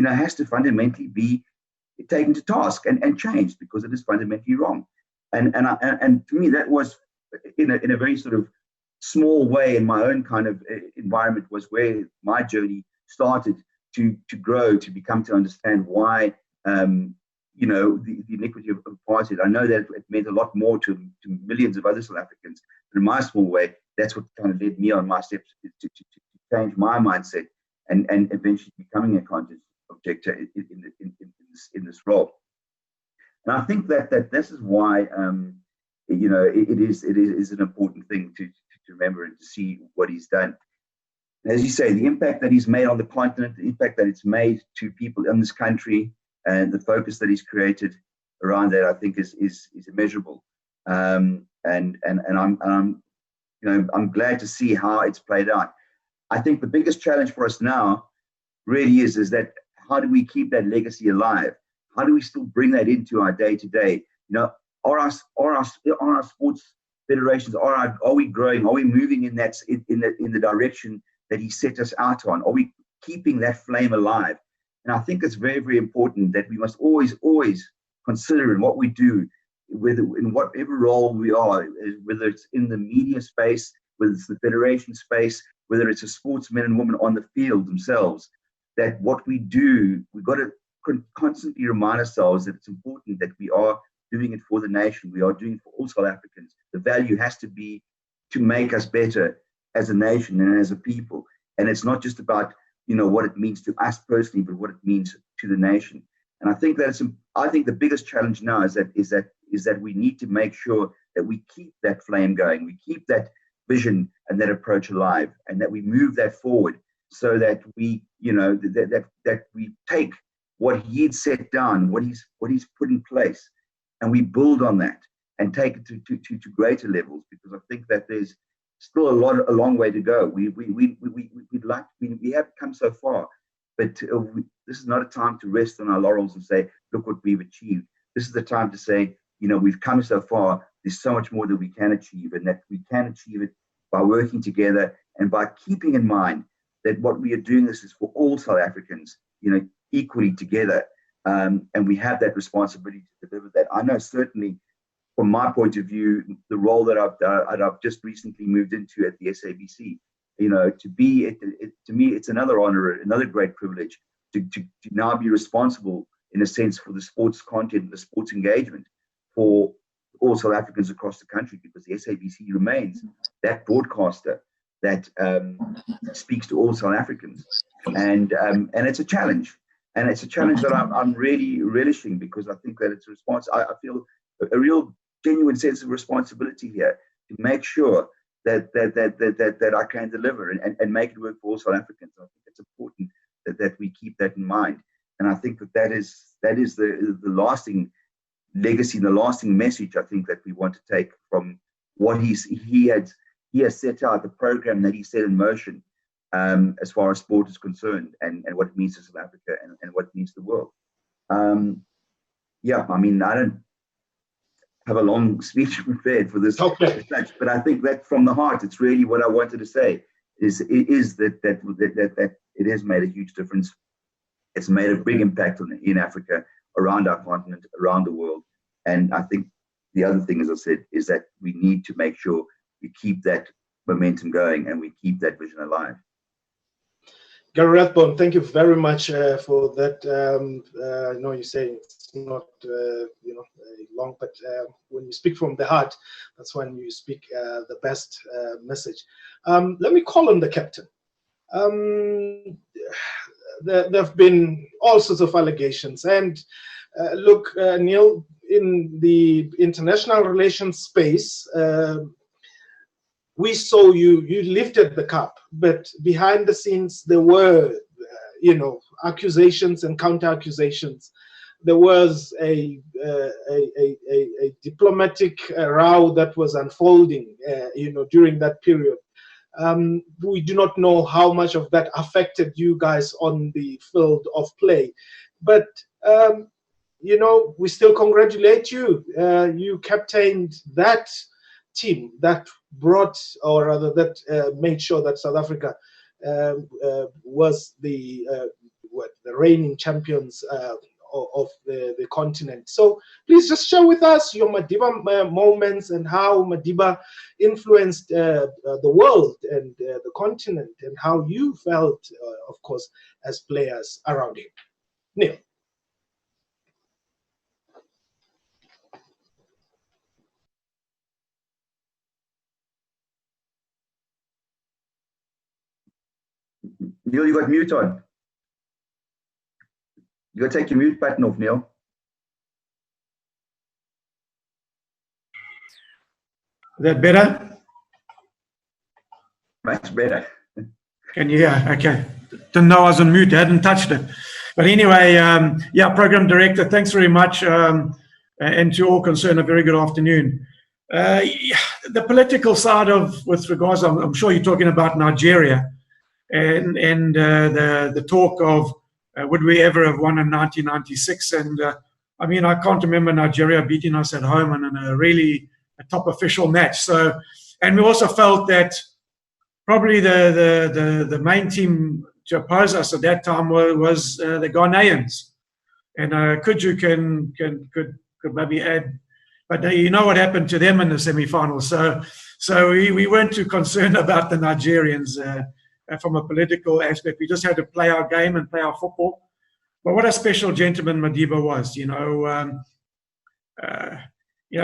has to fundamentally be taken to task and changed, because it is fundamentally wrong. And to me, that was in a very sort of small way in my own kind of environment was where my journey started to grow, to become to understand why, the iniquity of apartheid. I know that it meant a lot more to millions of other South Africans, but in my small way, that's what kind of led me on my steps to change my mindset and eventually becoming a conscious objector in this role. And I think that this is why it is an important thing to remember and to see what he's done. As you say, the impact that he's made on the continent, the impact that it's made to people in this country, and the focus that he's created around that, I think is immeasurable. And I'm glad to see how it's played out. I think the biggest challenge for us now really is that how do we keep that legacy alive? How do we still bring that into our day to day? Are our sports federations, are we growing? Are we moving in the direction that he set us out on? Are we keeping that flame alive? And I think it's very, very important that we must always consider in what we do, whether in whatever role we are, whether it's in the media space, whether it's the federation space, whether it's a sportsmen and women on the field themselves, that what we do, we've got to constantly remind ourselves that it's important that we are doing it for the nation. We are doing it for all South Africans. The value has to be to make us better as a nation and as a people. And it's not just about, what it means to us personally, but what it means to the nation. And I think the biggest challenge now is that we need to make sure that we keep that flame going, we keep that vision and that approach alive, and that we move that forward, so that we, that we take what he'd set down, what he's put in place, and we build on that and take it to greater levels, because I think that there's still a long way to go. We have come so far, but this is not a time to rest on our laurels and say, look what we've achieved. This is the time to say, we've come so far. There's so much more that we can achieve, and that we can achieve it by working together and by keeping in mind that what we are doing, this is for all South Africans, equally together. And we have that responsibility to deliver that. I know certainly from my point of view, the role that I've just recently moved into at the SABC, to me, it's another honor, another great privilege to now be responsible, in a sense, for the sports content, the sports engagement for all South Africans across the country, because the SABC remains that broadcaster that speaks to all South Africans, and it's a challenge, and it's a challenge that I'm really relishing, because I think that it's a response. I feel a real genuine sense of responsibility here to make sure that I can deliver and make it work for all South Africans. I think it's important that we keep that in mind, and I think that is the lasting legacy and the lasting message I think that we want to take from what he has set out, the program that he set in motion, as far as sport is concerned, and what it means to South Africa and what it means to the world. Yeah, I mean, I don't have a long speech prepared for this, okay, but I think that from the heart, it's really what I wanted to say is that it has made a huge difference. It's made a big impact in Africa, around our continent, around the world. And I think the other thing, as I said, is that we need to make sure we keep that momentum going and we keep that vision alive. Gary Rathbone, thank you very much for that. I know you say it's not long, but when you speak from the heart, that's when you speak the best message. Let me call on the captain. There have been all sorts of allegations, and look, Neil, in the international relations space, we saw you lifted the cup, but behind the scenes there were, accusations and counter accusations. There was a diplomatic row that was unfolding, during that period. We do not know how much of that affected you guys on the field of play, but we still congratulate you. You captained that team that brought, or rather that made sure that South Africa was the reigning champions of the continent. So please just share with us your Madiba moments and how Madiba influenced the world and the continent, and how you felt, of course, as players around him. Neil. Neil, you got mute on. You got to take your mute button off, Neil. Is that better? Much better. Can you hear? Okay. Didn't know I was on mute. I hadn't touched it. But anyway, Program Director, thanks very much. And to all concerned, a very good afternoon. The political side with regards, I'm sure you're talking about Nigeria and the talk of would we ever have won in 1996? And I mean, I can't remember Nigeria beating us at home and in a top official match. So, and we also felt that probably the main team to oppose us at that time was the Ghanaians, and Kuju could maybe add, but you know what happened to them in the semi-finals. So we weren't too concerned about the Nigerians from a political aspect. We just had to play our game and play our football. But what a special gentleman Madiba was,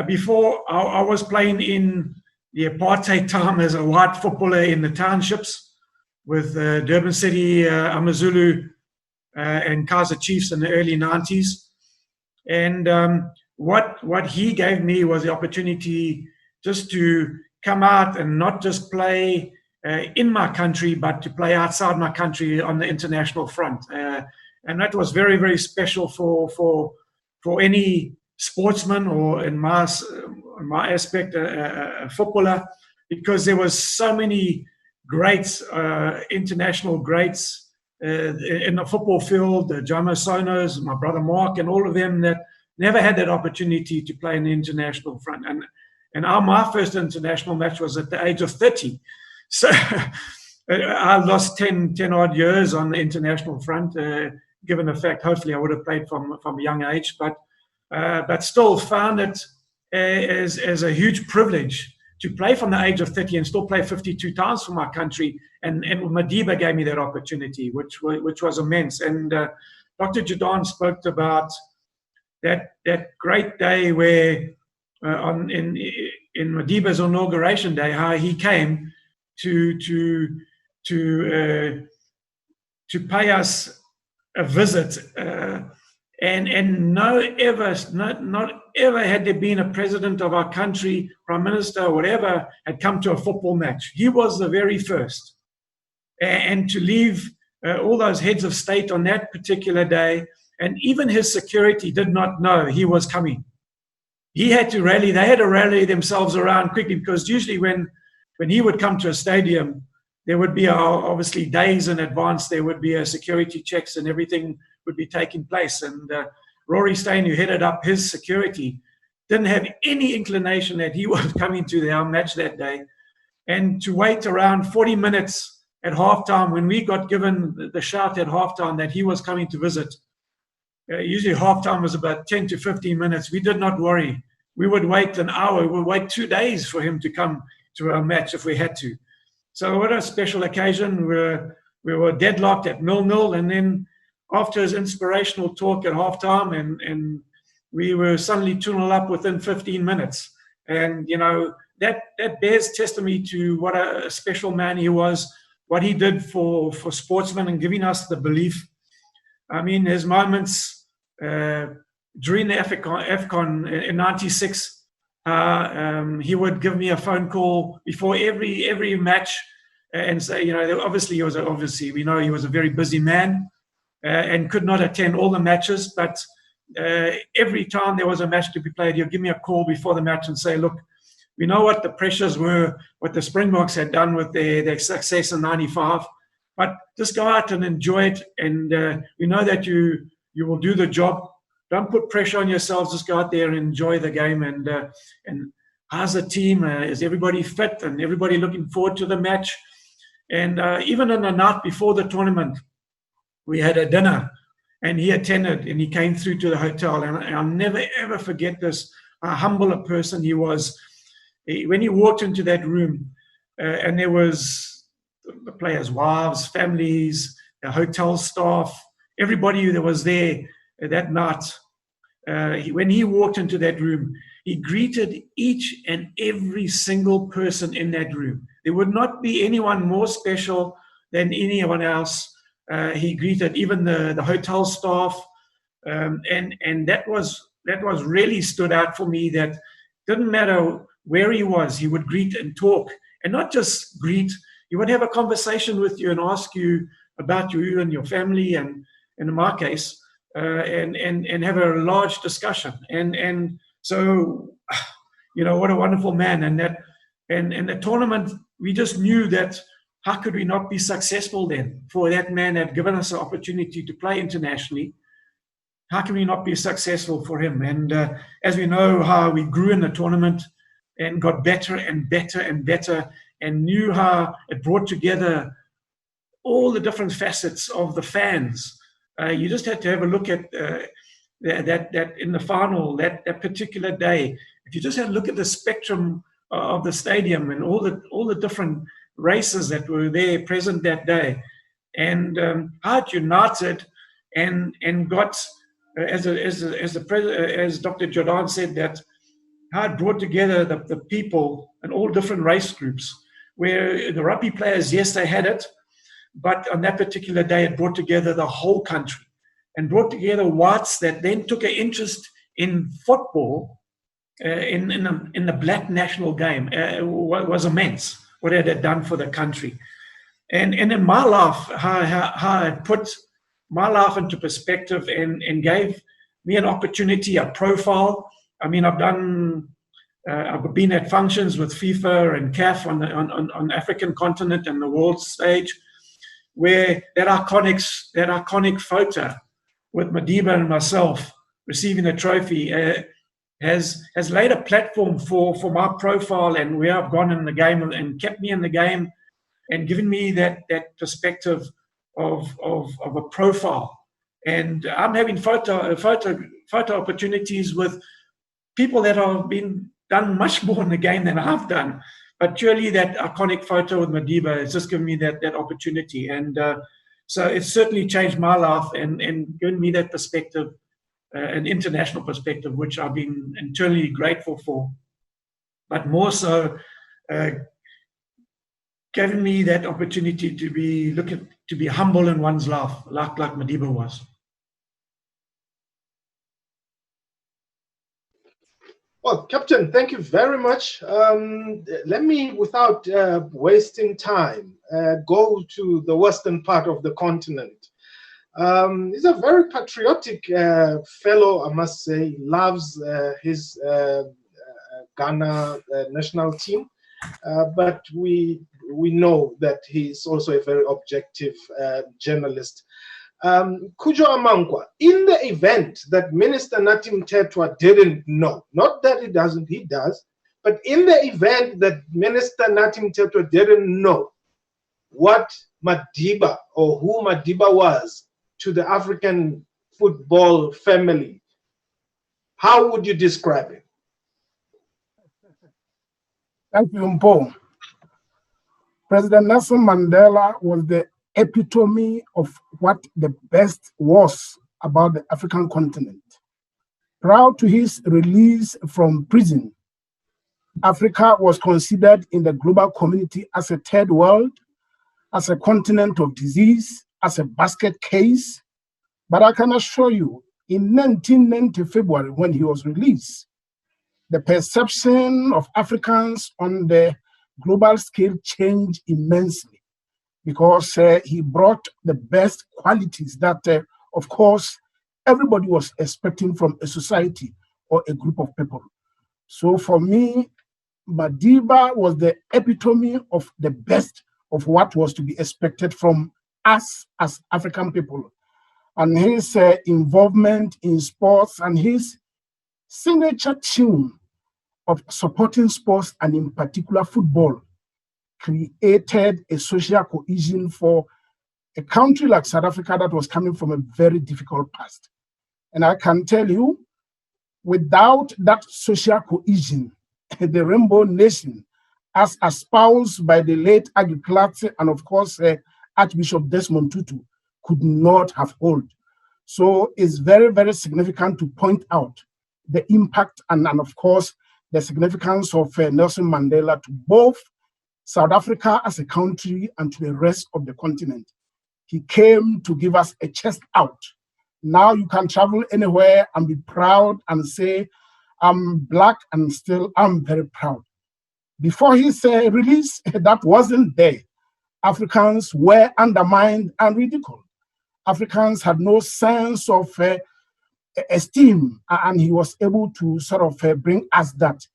before I was playing in the apartheid time as a white footballer in the townships with Durban City, Amazulu, and Kaizer Chiefs in the early 90s. And what he gave me was the opportunity just to come out and not just play in my country, but to play outside my country on the international front. And that was very, very special for any sportsman, or in my aspect, a footballer, because there was so many greats, international greats in the football field, Jomo Sonos, my brother Mark, and all of them that never had that opportunity to play in the international front. And my first international match was at the age of 30. So I lost 10 odd years on the international front, given the fact hopefully I would have played from a young age, but still found it as a huge privilege to play from the age of 30 and still play 52 times for my country. And Madiba gave me that opportunity, which was immense. And Dr. Jadon spoke about that great day where in Madiba's inauguration day, how he came to pay us a visit, and not ever had there been a president of our country, prime minister, or whatever, had come to a football match. He was the very first, and to leave all those heads of state on that particular day, and even his security did not know he was coming. He had to rally. They had to rally themselves around quickly, because usually when he would come to a stadium, there would be obviously days in advance, there would be a security checks and everything would be taking place. And Rory Steyn, who headed up his security, didn't have any inclination that he was coming to our match that day. And to wait around 40 minutes at halftime, when we got given the shout at halftime that he was coming to visit, usually halftime was about 10 to 15 minutes. We did not worry. We would wait an hour. We would wait 2 days for him to come to our match if we had to. So what a special occasion. We were deadlocked at 0-0, and then after his inspirational talk at halftime, and we were suddenly 2-0 up within 15 minutes. And, you know, that bears testimony to what a special man he was, what he did for sportsmen and giving us the belief. I mean, his moments during the AFCON in '96, he would give me a phone call before every match and say, you know, obviously we know he was a very busy man and could not attend all the matches, but every time there was a match to be played, he'd give me a call before the match and say, look, we know what the pressures were, what the Springboks had done with their success in '95, but just go out and enjoy it, and we know that you will do the job. Don't put pressure on yourselves. Just go out there and enjoy the game. And how's the team? Is everybody fit? And everybody looking forward to the match? And even on the night before the tournament, we had a dinner, and he attended, and he came through to the hotel. And I'll never, ever forget this, how humble a person he was. When he walked into that room, and there was the players' wives, families, the hotel staff, everybody that was there that night, when he walked into that room, he greeted each and every single person in that room. There would not be anyone more special than anyone else. He greeted even the hotel staff, and that was really stood out for me. That didn't matter where he was, he would greet and talk, and not just greet. He would have a conversation with you and ask you about you and your family, and in my case, and have a large discussion. And so, you know, what a wonderful man. And the tournament, we just knew that how could we not be successful then for that man that had given us an opportunity to play internationally? How can we not be successful for him? And as we know how we grew in the tournament and got better and better and better, and knew how it brought together all the different facets of the fans. You just had to have a look at that in the final, that particular day. If you just had a look at the spectrum of the stadium and all the different races that were there present that day, and how it united and got, as Dr. Jordan said, that how it brought together the people and all different race groups, where the rugby players, yes, they had it, but on that particular day, it brought together the whole country and brought together whites that then took an interest in football, in the black national game. Was immense what it had done for the country. And in my life, how it put my life into perspective and gave me an opportunity, a profile. I mean, I've been at functions with FIFA and CAF on the African continent and the world stage, where that iconic photo with Madiba and myself receiving the trophy has laid a platform for my profile and where I've gone in the game, and kept me in the game and given me that perspective of a profile. And I'm having photo opportunities with people that have been done much more in the game than I've done. But surely that iconic photo with Madiba has just given me that opportunity. And so it's certainly changed my life and given me that perspective, an international perspective, which I've been internally grateful for. But more so, given me that opportunity to be humble in one's life, like Madiba was. Well, Captain, thank you very much. Let me, without wasting time, go to the western part of the continent. He's a very patriotic fellow, I must say. He loves his Ghana national team, but we know that he's also a very objective journalist. Kujo Amankwa, in the event that Minister Natim Tetwa didn't know, not that he doesn't, he does, but in the event that Minister Natim Tetwa didn't know what Madiba or who Madiba was to the African football family, how would you describe it? Thank you, Mpo. President Nelson Mandela was the epitome of what the best was about the African continent. Prior to his release from prison, Africa was considered in the global community as a third world, as a continent of disease, as a basket case. But I can assure you, in 1990 February, when he was released, the perception of Africans on the global scale changed immensely, because he brought the best qualities that, of course, everybody was expecting from a society or a group of people. So for me, Madiba was the epitome of the best of what was to be expected from us as African people. And his involvement in sports and his signature tune of supporting sports, and in particular football, created a social cohesion for a country like South Africa that was coming from a very difficult past. And I can tell you, without that social cohesion, the Rainbow Nation, as espoused by the late Agriculture and of course Archbishop Desmond Tutu, could not have held. So it's very, very significant to point out the impact and of course the significance of Nelson Mandela to both South Africa as a country and to the rest of the continent. He came to give us a chest out. Now you can travel anywhere and be proud and say, I'm Black and still I'm very proud. Before his release, that wasn't there. Africans were undermined and ridiculed. Africans had no sense of esteem, and he was able to sort of bring us that.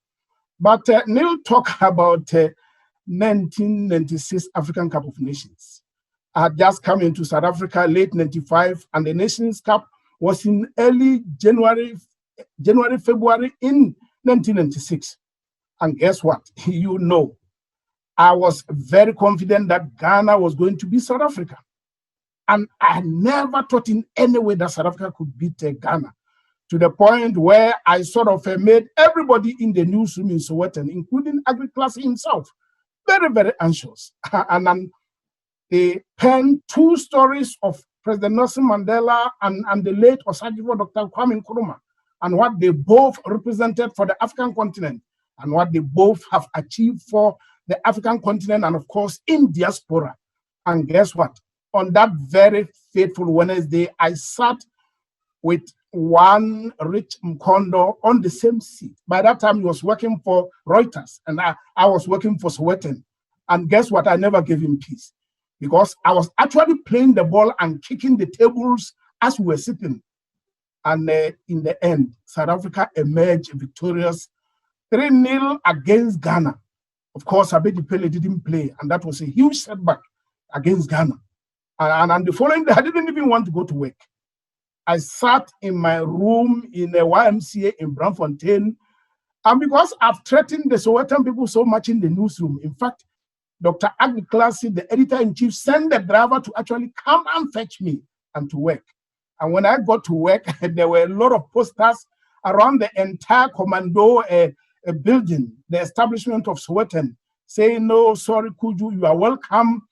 But Neil talked about 1996 African Cup of Nations. I had just come into South Africa late 95, and the Nations Cup was in early January, February in 1996. And guess what? You know, I was very confident that Ghana was going to beat South Africa. And I never thought in any way that South Africa could beat Ghana, to the point where I sort of made everybody in the newsroom in Soweto, including Agriculture himself, very, very anxious. And they penned two stories of President Nelson Mandela and the late Osagyefo Dr. Kwame Nkrumah, and what they both represented for the African continent, and what they both have achieved for the African continent, and of course in diaspora. And guess what? On that very fateful Wednesday, I sat with one Rich Mkondo on the same seat. By that time, he was working for Reuters, and I was working for Sowetan. And guess what? I never gave him peace, because I was actually playing the ball and kicking the tables as we were sitting. And in the end, South Africa emerged victorious 3-0 against Ghana. Of course, Abedi Pele didn't play, and that was a huge setback against Ghana. And the following day, I didn't even want to go to work. I sat in my room in a YMCA in Braamfontein, and because I've threatened the Sowetan people so much in the newsroom, in fact, Dr. Agni Klassi, the editor-in-chief, sent the driver to actually come and fetch me and to work. And when I got to work, there were a lot of posters around the entire commando building, the establishment of Sowetan, saying, no, sorry, Kuju, you are welcome.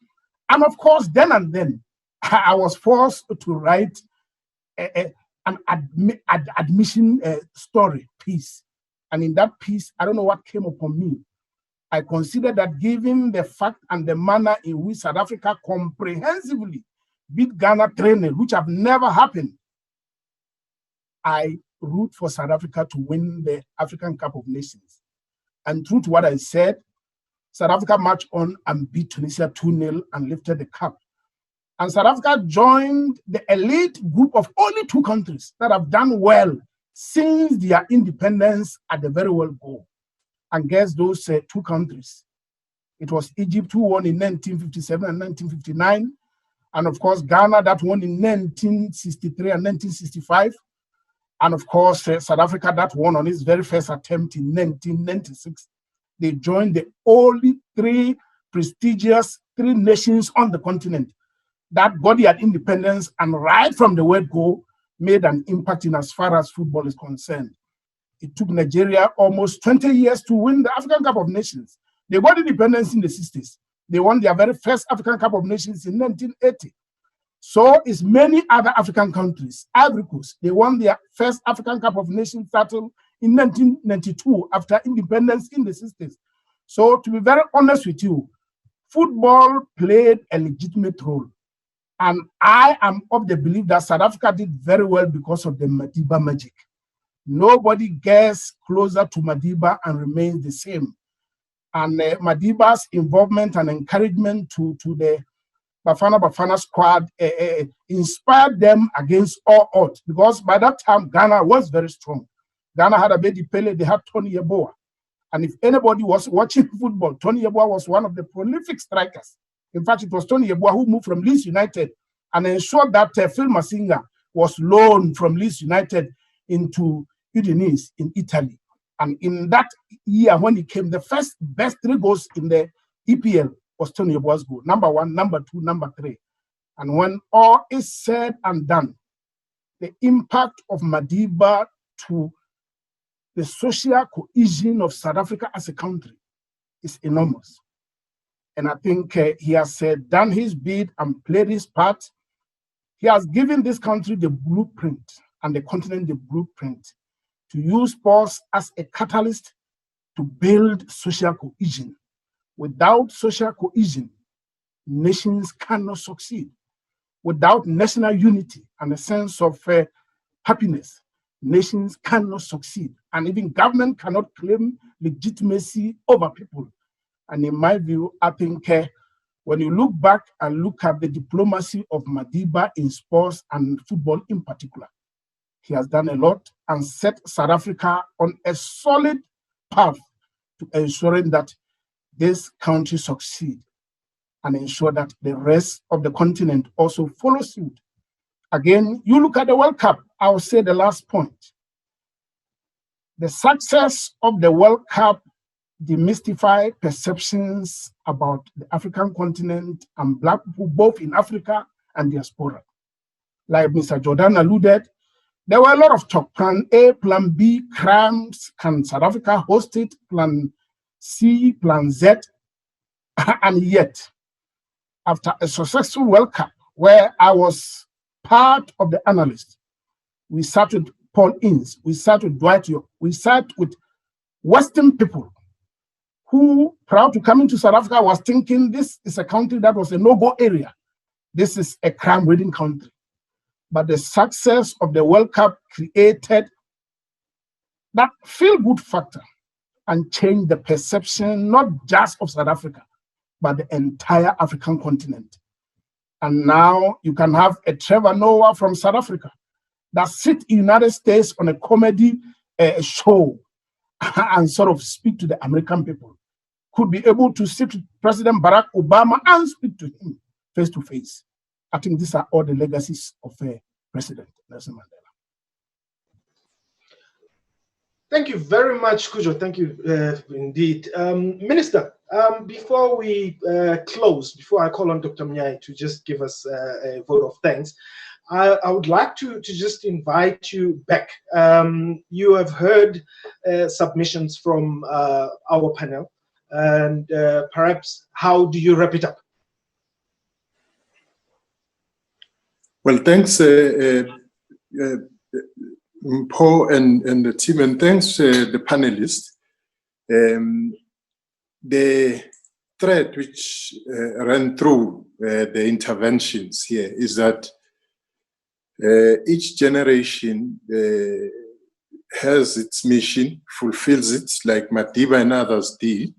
And of course, then and then, I was forced to write an admission story piece. And in that piece, I don't know what came upon me. I consider that given the fact and the manner in which South Africa comprehensively beat Ghana 3-0, which have never happened, I root for South Africa to win the African Cup of Nations. And true to what I said, South Africa marched on and beat Tunisia 2-0 and lifted the cup. And South Africa joined the elite group of only 2 countries that have done well since their independence at the very well goal. And guess those 2 countries? It was Egypt, who won in 1957 and 1959. And of course, Ghana, that won in 1963 and 1965. And of course, South Africa, that won on its very first attempt in 1996. They joined the only 3 prestigious 3 nations on the continent that got their independence and right from the word go made an impact in as far as football is concerned. It took Nigeria almost 20 years to win the African Cup of Nations. They got independence in the 60s. They won their very first African Cup of Nations in 1980. So is many other African countries. Ivory Coast, they won their first African Cup of Nations title in 1992 after independence in the 60s. So to be very honest with you, football played a legitimate role. And I am of the belief that South Africa did very well because of the Madiba magic. Nobody gets closer to Madiba and remains the same. And Madiba's involvement and encouragement to the Bafana squad inspired them against all odds, because by that time, Ghana was very strong. Ghana had Abedi Pele, they had Tony Yeboah. And if anybody was watching football, Tony Yeboah was one of the prolific strikers. In fact, it was Tony Yeboah who moved from Leeds United and ensured that Phil Masinga was loaned from Leeds United into Udinese in Italy. And in that year, when he came, the first best 3 goals in the EPL was Tony Yeboah's goal. Number 1, number 2, number 3. And when all is said and done, the impact of Madiba to the social cohesion of South Africa as a country is enormous. And I think he has done his bit and played his part. He has given this country the blueprint and the continent the blueprint to use sports as a catalyst to build social cohesion. Without social cohesion, nations cannot succeed. Without national unity and a sense of happiness, nations cannot succeed. And even government cannot claim legitimacy over people. And in my view, I think when you look back and look at the diplomacy of Madiba in sports and football in particular, he has done a lot and set South Africa on a solid path to ensuring that this country succeed and ensure that the rest of the continent also follow suit. Again, you look at the World Cup, I will say the last point. The success of the World Cup demystified perceptions about the African continent and Black people, both in Africa and diaspora. Like Mr. Jordan alluded, there were a lot of talk, plan A, plan B, crimes, can South Africa host it, plan C, plan Z, and yet, after a successful World Cup, where I was part of the analysts, we sat with Paul Ince, we sat with Dwight York, we sat with Western people who, proud to come into South Africa, was thinking this is a country that was a no-go area. This is a crime-ridden country. But the success of the World Cup created that feel-good factor and changed the perception, not just of South Africa, but the entire African continent. And now you can have a Trevor Noah from South Africa that sit in the United States on a comedy show and sort of speak to the American people, could be able to sit with President Barack Obama and speak to him face to face. I think these are all the legacies of President Nelson Mandela. Thank you very much, Kujo. Thank you indeed. Minister, before we close, before I call on Dr. Mnyai to just give us a vote of thanks, I would like to just invite you back. You have heard submissions from our panel, and perhaps how do you wrap it up? Well, thanks, Paul and the team, and thanks the panelists. the thread which ran through the interventions here is that each generation has its mission, fulfills it, like Madiba and others did.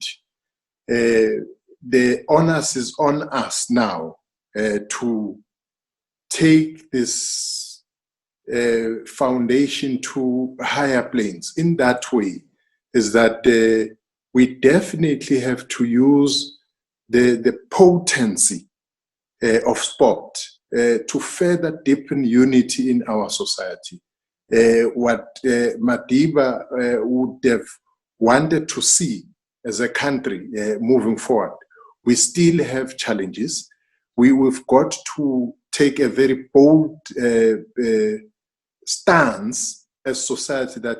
The onus is on us now to take this foundation to higher planes. In that way, is that we definitely have to use the potency of sport to further deepen unity in our society. What Madiba would have wanted to see as a country moving forward, we still have challenges. We've got to take a very bold stance as society that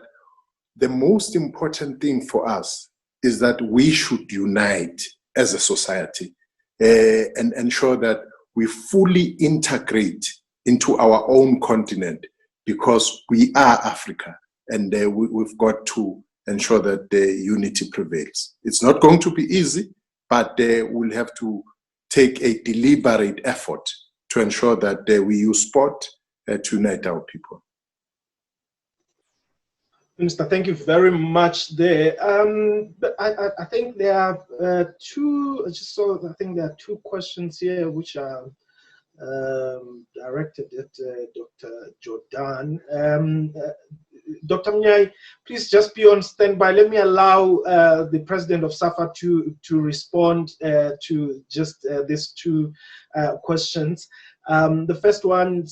the most important thing for us is that we should unite as a society and ensure that we fully integrate into our own continent, because we are Africa, and we've got to ensure that the unity prevails. It's not going to be easy, but we'll have to take a deliberate effort to ensure that we use sport to unite our people. Minister, thank you very much there. But I think there are two questions here which are directed at Dr. Jordan. Dr. Mnyai, please just be on standby. Let me allow the president of SAFA to respond to just these two questions. The first one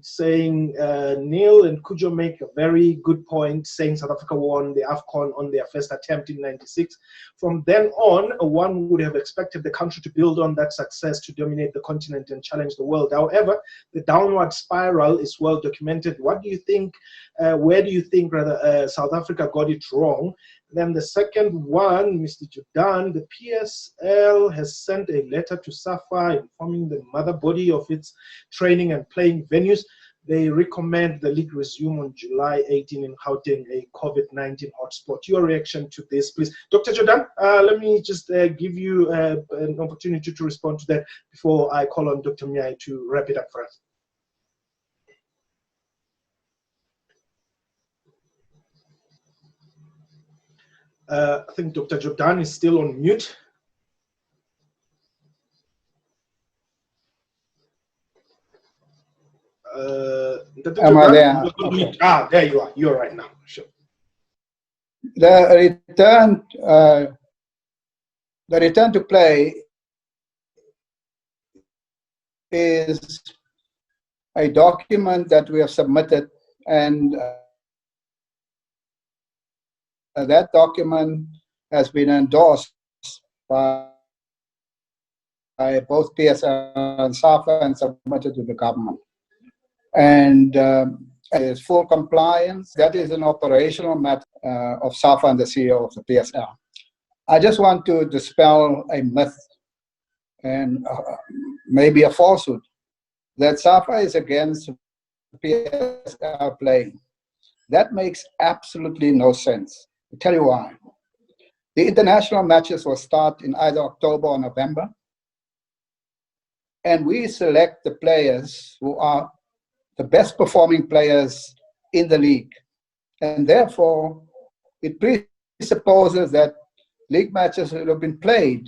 saying, Neil and Kujo make a very good point, saying South Africa won the AFCON on their first attempt in '96. From then on, one would have expected the country to build on that success to dominate the continent and challenge the world. However, the downward spiral is well documented. What do you think, where do you think rather South Africa got it wrong? Then the second one, Mr. Jordan, the PSL has sent a letter to SAFA informing the mother body of its training and playing venues. They recommend the league resume on July 18 in Gauteng, a COVID-19 hotspot. Your reaction to this, please. Dr. Jordan, let me just give you an opportunity to respond to that before I call on Dr. Mnyai to wrap it up for us. I think Dr. Jordan is still on mute. Dr. Am I there? Ah, there you are. You're right now. Sure. The return to play is a document that we have submitted, and that document has been endorsed by both PSL and SAFA and submitted to the government. And is full compliance. That is an operational matter of SAFA and the CEO of the PSL. I just want to dispel a myth and maybe a falsehood that SAFA is against PSL playing. That makes absolutely no sense. I'll tell you why. The international matches will start in either October or November, and we select the players who are the best performing players in the league. And therefore, it presupposes that league matches will have been played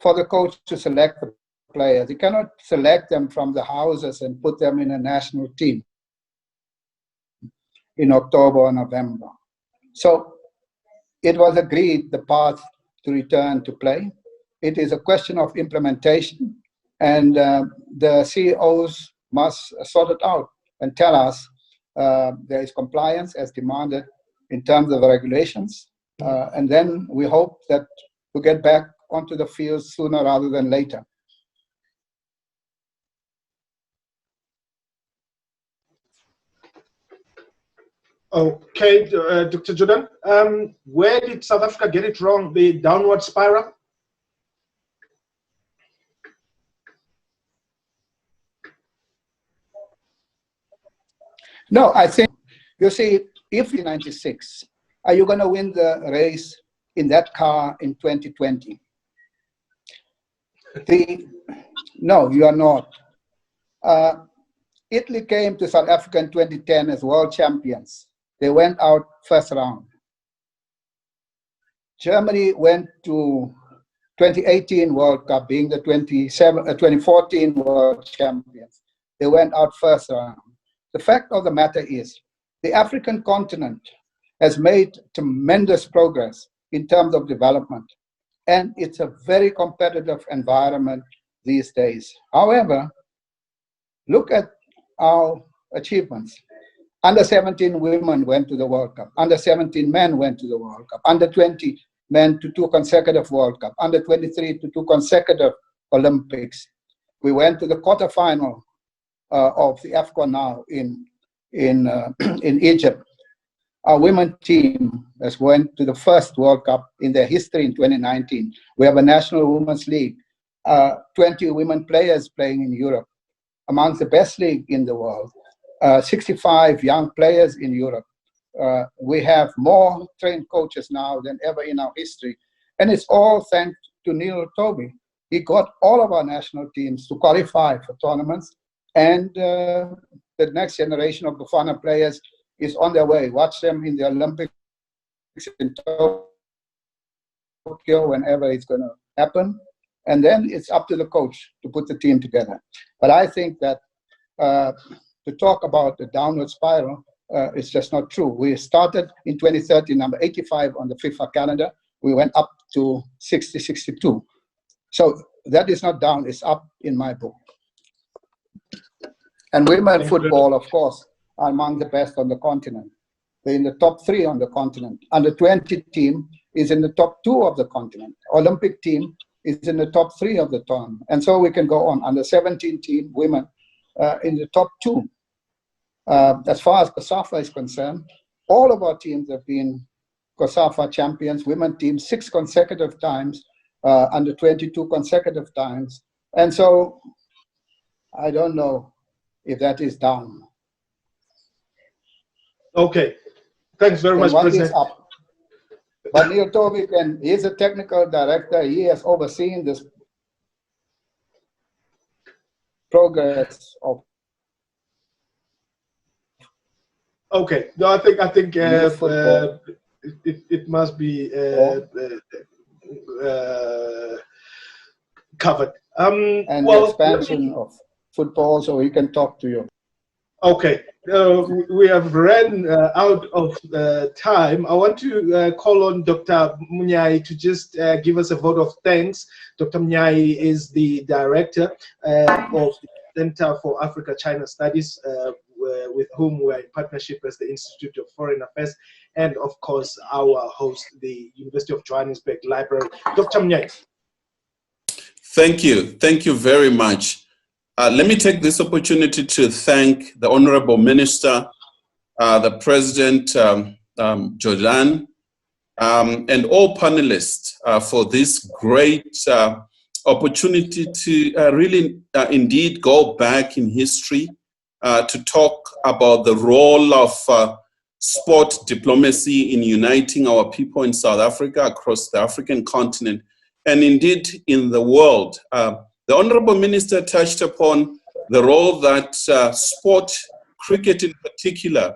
for the coach to select the players. He cannot select them from the houses and put them in a national team in October or November. So it was agreed the path to return to play. It is a question of implementation, and the CEOs must sort it out and tell us there is compliance as demanded in terms of the regulations. And then we hope that we get back onto the field sooner rather than later. Okay, Dr. Jordan, where did South Africa get it wrong, the downward spiral? No, I think, you see, if in '96, are you going to win the race in that car in 2020. No, you are not. Italy came to South Africa in 2010 as world champions. They went out first round. Germany went to 2018 World Cup, being the 2014 world champions. They went out first round. The fact of the matter is, the African continent has made tremendous progress in terms of development, and it's a very competitive environment these days. However, look at our achievements. Under 17 women went to the World Cup. Under 17 men went to the World Cup. Under 20 men to 2 consecutive World Cup. Under 23 to 2 consecutive Olympics. We went to the quarterfinal of the AFCON now in Egypt. Our women team has went to the first World Cup in their history in 2019. We have a National Women's League, 20 women players playing in Europe, amongst the best league in the world, 65 young players in Europe. We have more trained coaches now than ever in our history. And it's all thanks to Neil Toby. He got all of our national teams to qualify for tournaments, and the next generation of Bafana players is on their way. Watch them in the Olympics in Tokyo, whenever it's going to happen. And then it's up to the coach to put the team together. But I think that to talk about the downward spiral is just not true. We started in 2013, number 85 on the FIFA calendar. We went up to 60, 62. So that is not down, it's up in my book. And women football, of course, are among the best on the continent. They're in the top 3 on the continent. Under 20 team is in the top 2 of the continent. Olympic team is in the top 3 of the tournament. And so we can go on. Under 17 team, women in the top 2. As far as COSAFA is concerned, all of our teams have been COSAFA champions, women teams 6 consecutive times, under 22 consecutive times. And so I don't know if that is down. Okay, thanks very much, President. Up. But Neil Toby, he's a technical director. He has overseen this progress of. Okay, no, I think it must be covered. And the expansion of football, so he can talk to you. Okay, we have ran out of time. I want to call on Dr. Munyai to just give us a vote of thanks. Dr. Munyai is the director of the Center for Africa-China Studies, with whom we're in partnership as the Institute of Foreign Affairs, and of course our host, the University of Johannesburg Library. Dr. Munyai. Thank you very much. Let me take this opportunity to thank the Honorable Minister, the President, Jordan, and all panelists for this great opportunity to really indeed go back in history to talk about the role of sport diplomacy in uniting our people in South Africa, across the African continent, and indeed in the world. The Honorable Minister touched upon the role that sport, cricket in particular,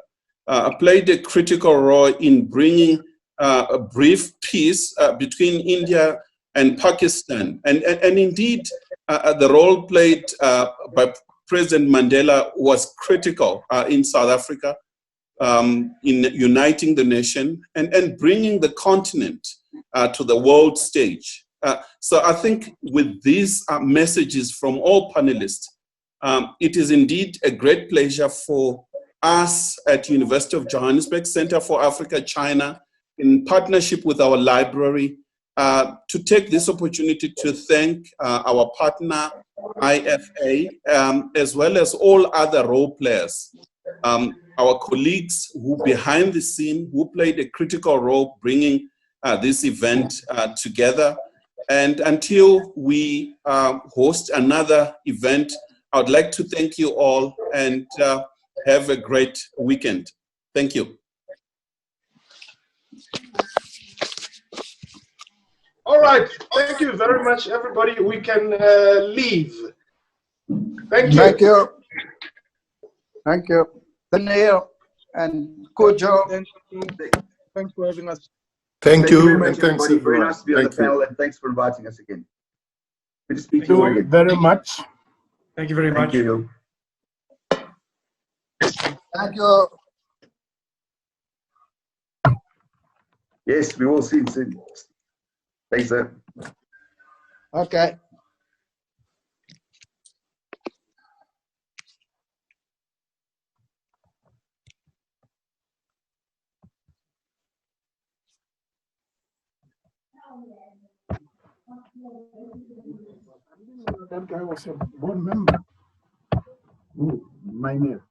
played a critical role in bringing a brief peace between India and Pakistan. And indeed, the role played by President Mandela was critical in South Africa in uniting the nation and bringing the continent to the world stage. So I think with these messages from all panelists, it is indeed a great pleasure for us at University of Johannesburg Center for Africa-China, in partnership with our library, to take this opportunity to thank our partner, IFA, as well as all other role players, our colleagues who behind the scene, who played a critical role bringing this event together. And until we host another event, I would like to thank you all and have a great weekend. Thank you. All right. Thank you very much, everybody. We can leave. Thank you. Thank you. Thank you. Daniel and Kojo. Thanks for having us. Thank you very and much, thanks everybody. Very everyone. nice to be on the Thank you. panel, and thanks for inviting us again. Good to speak Thank to you you again. very much. Thank you very Thank much. you. Thank you. Yes, we will see you soon. Thanks, sir. Okay. That guy was a board member. My name.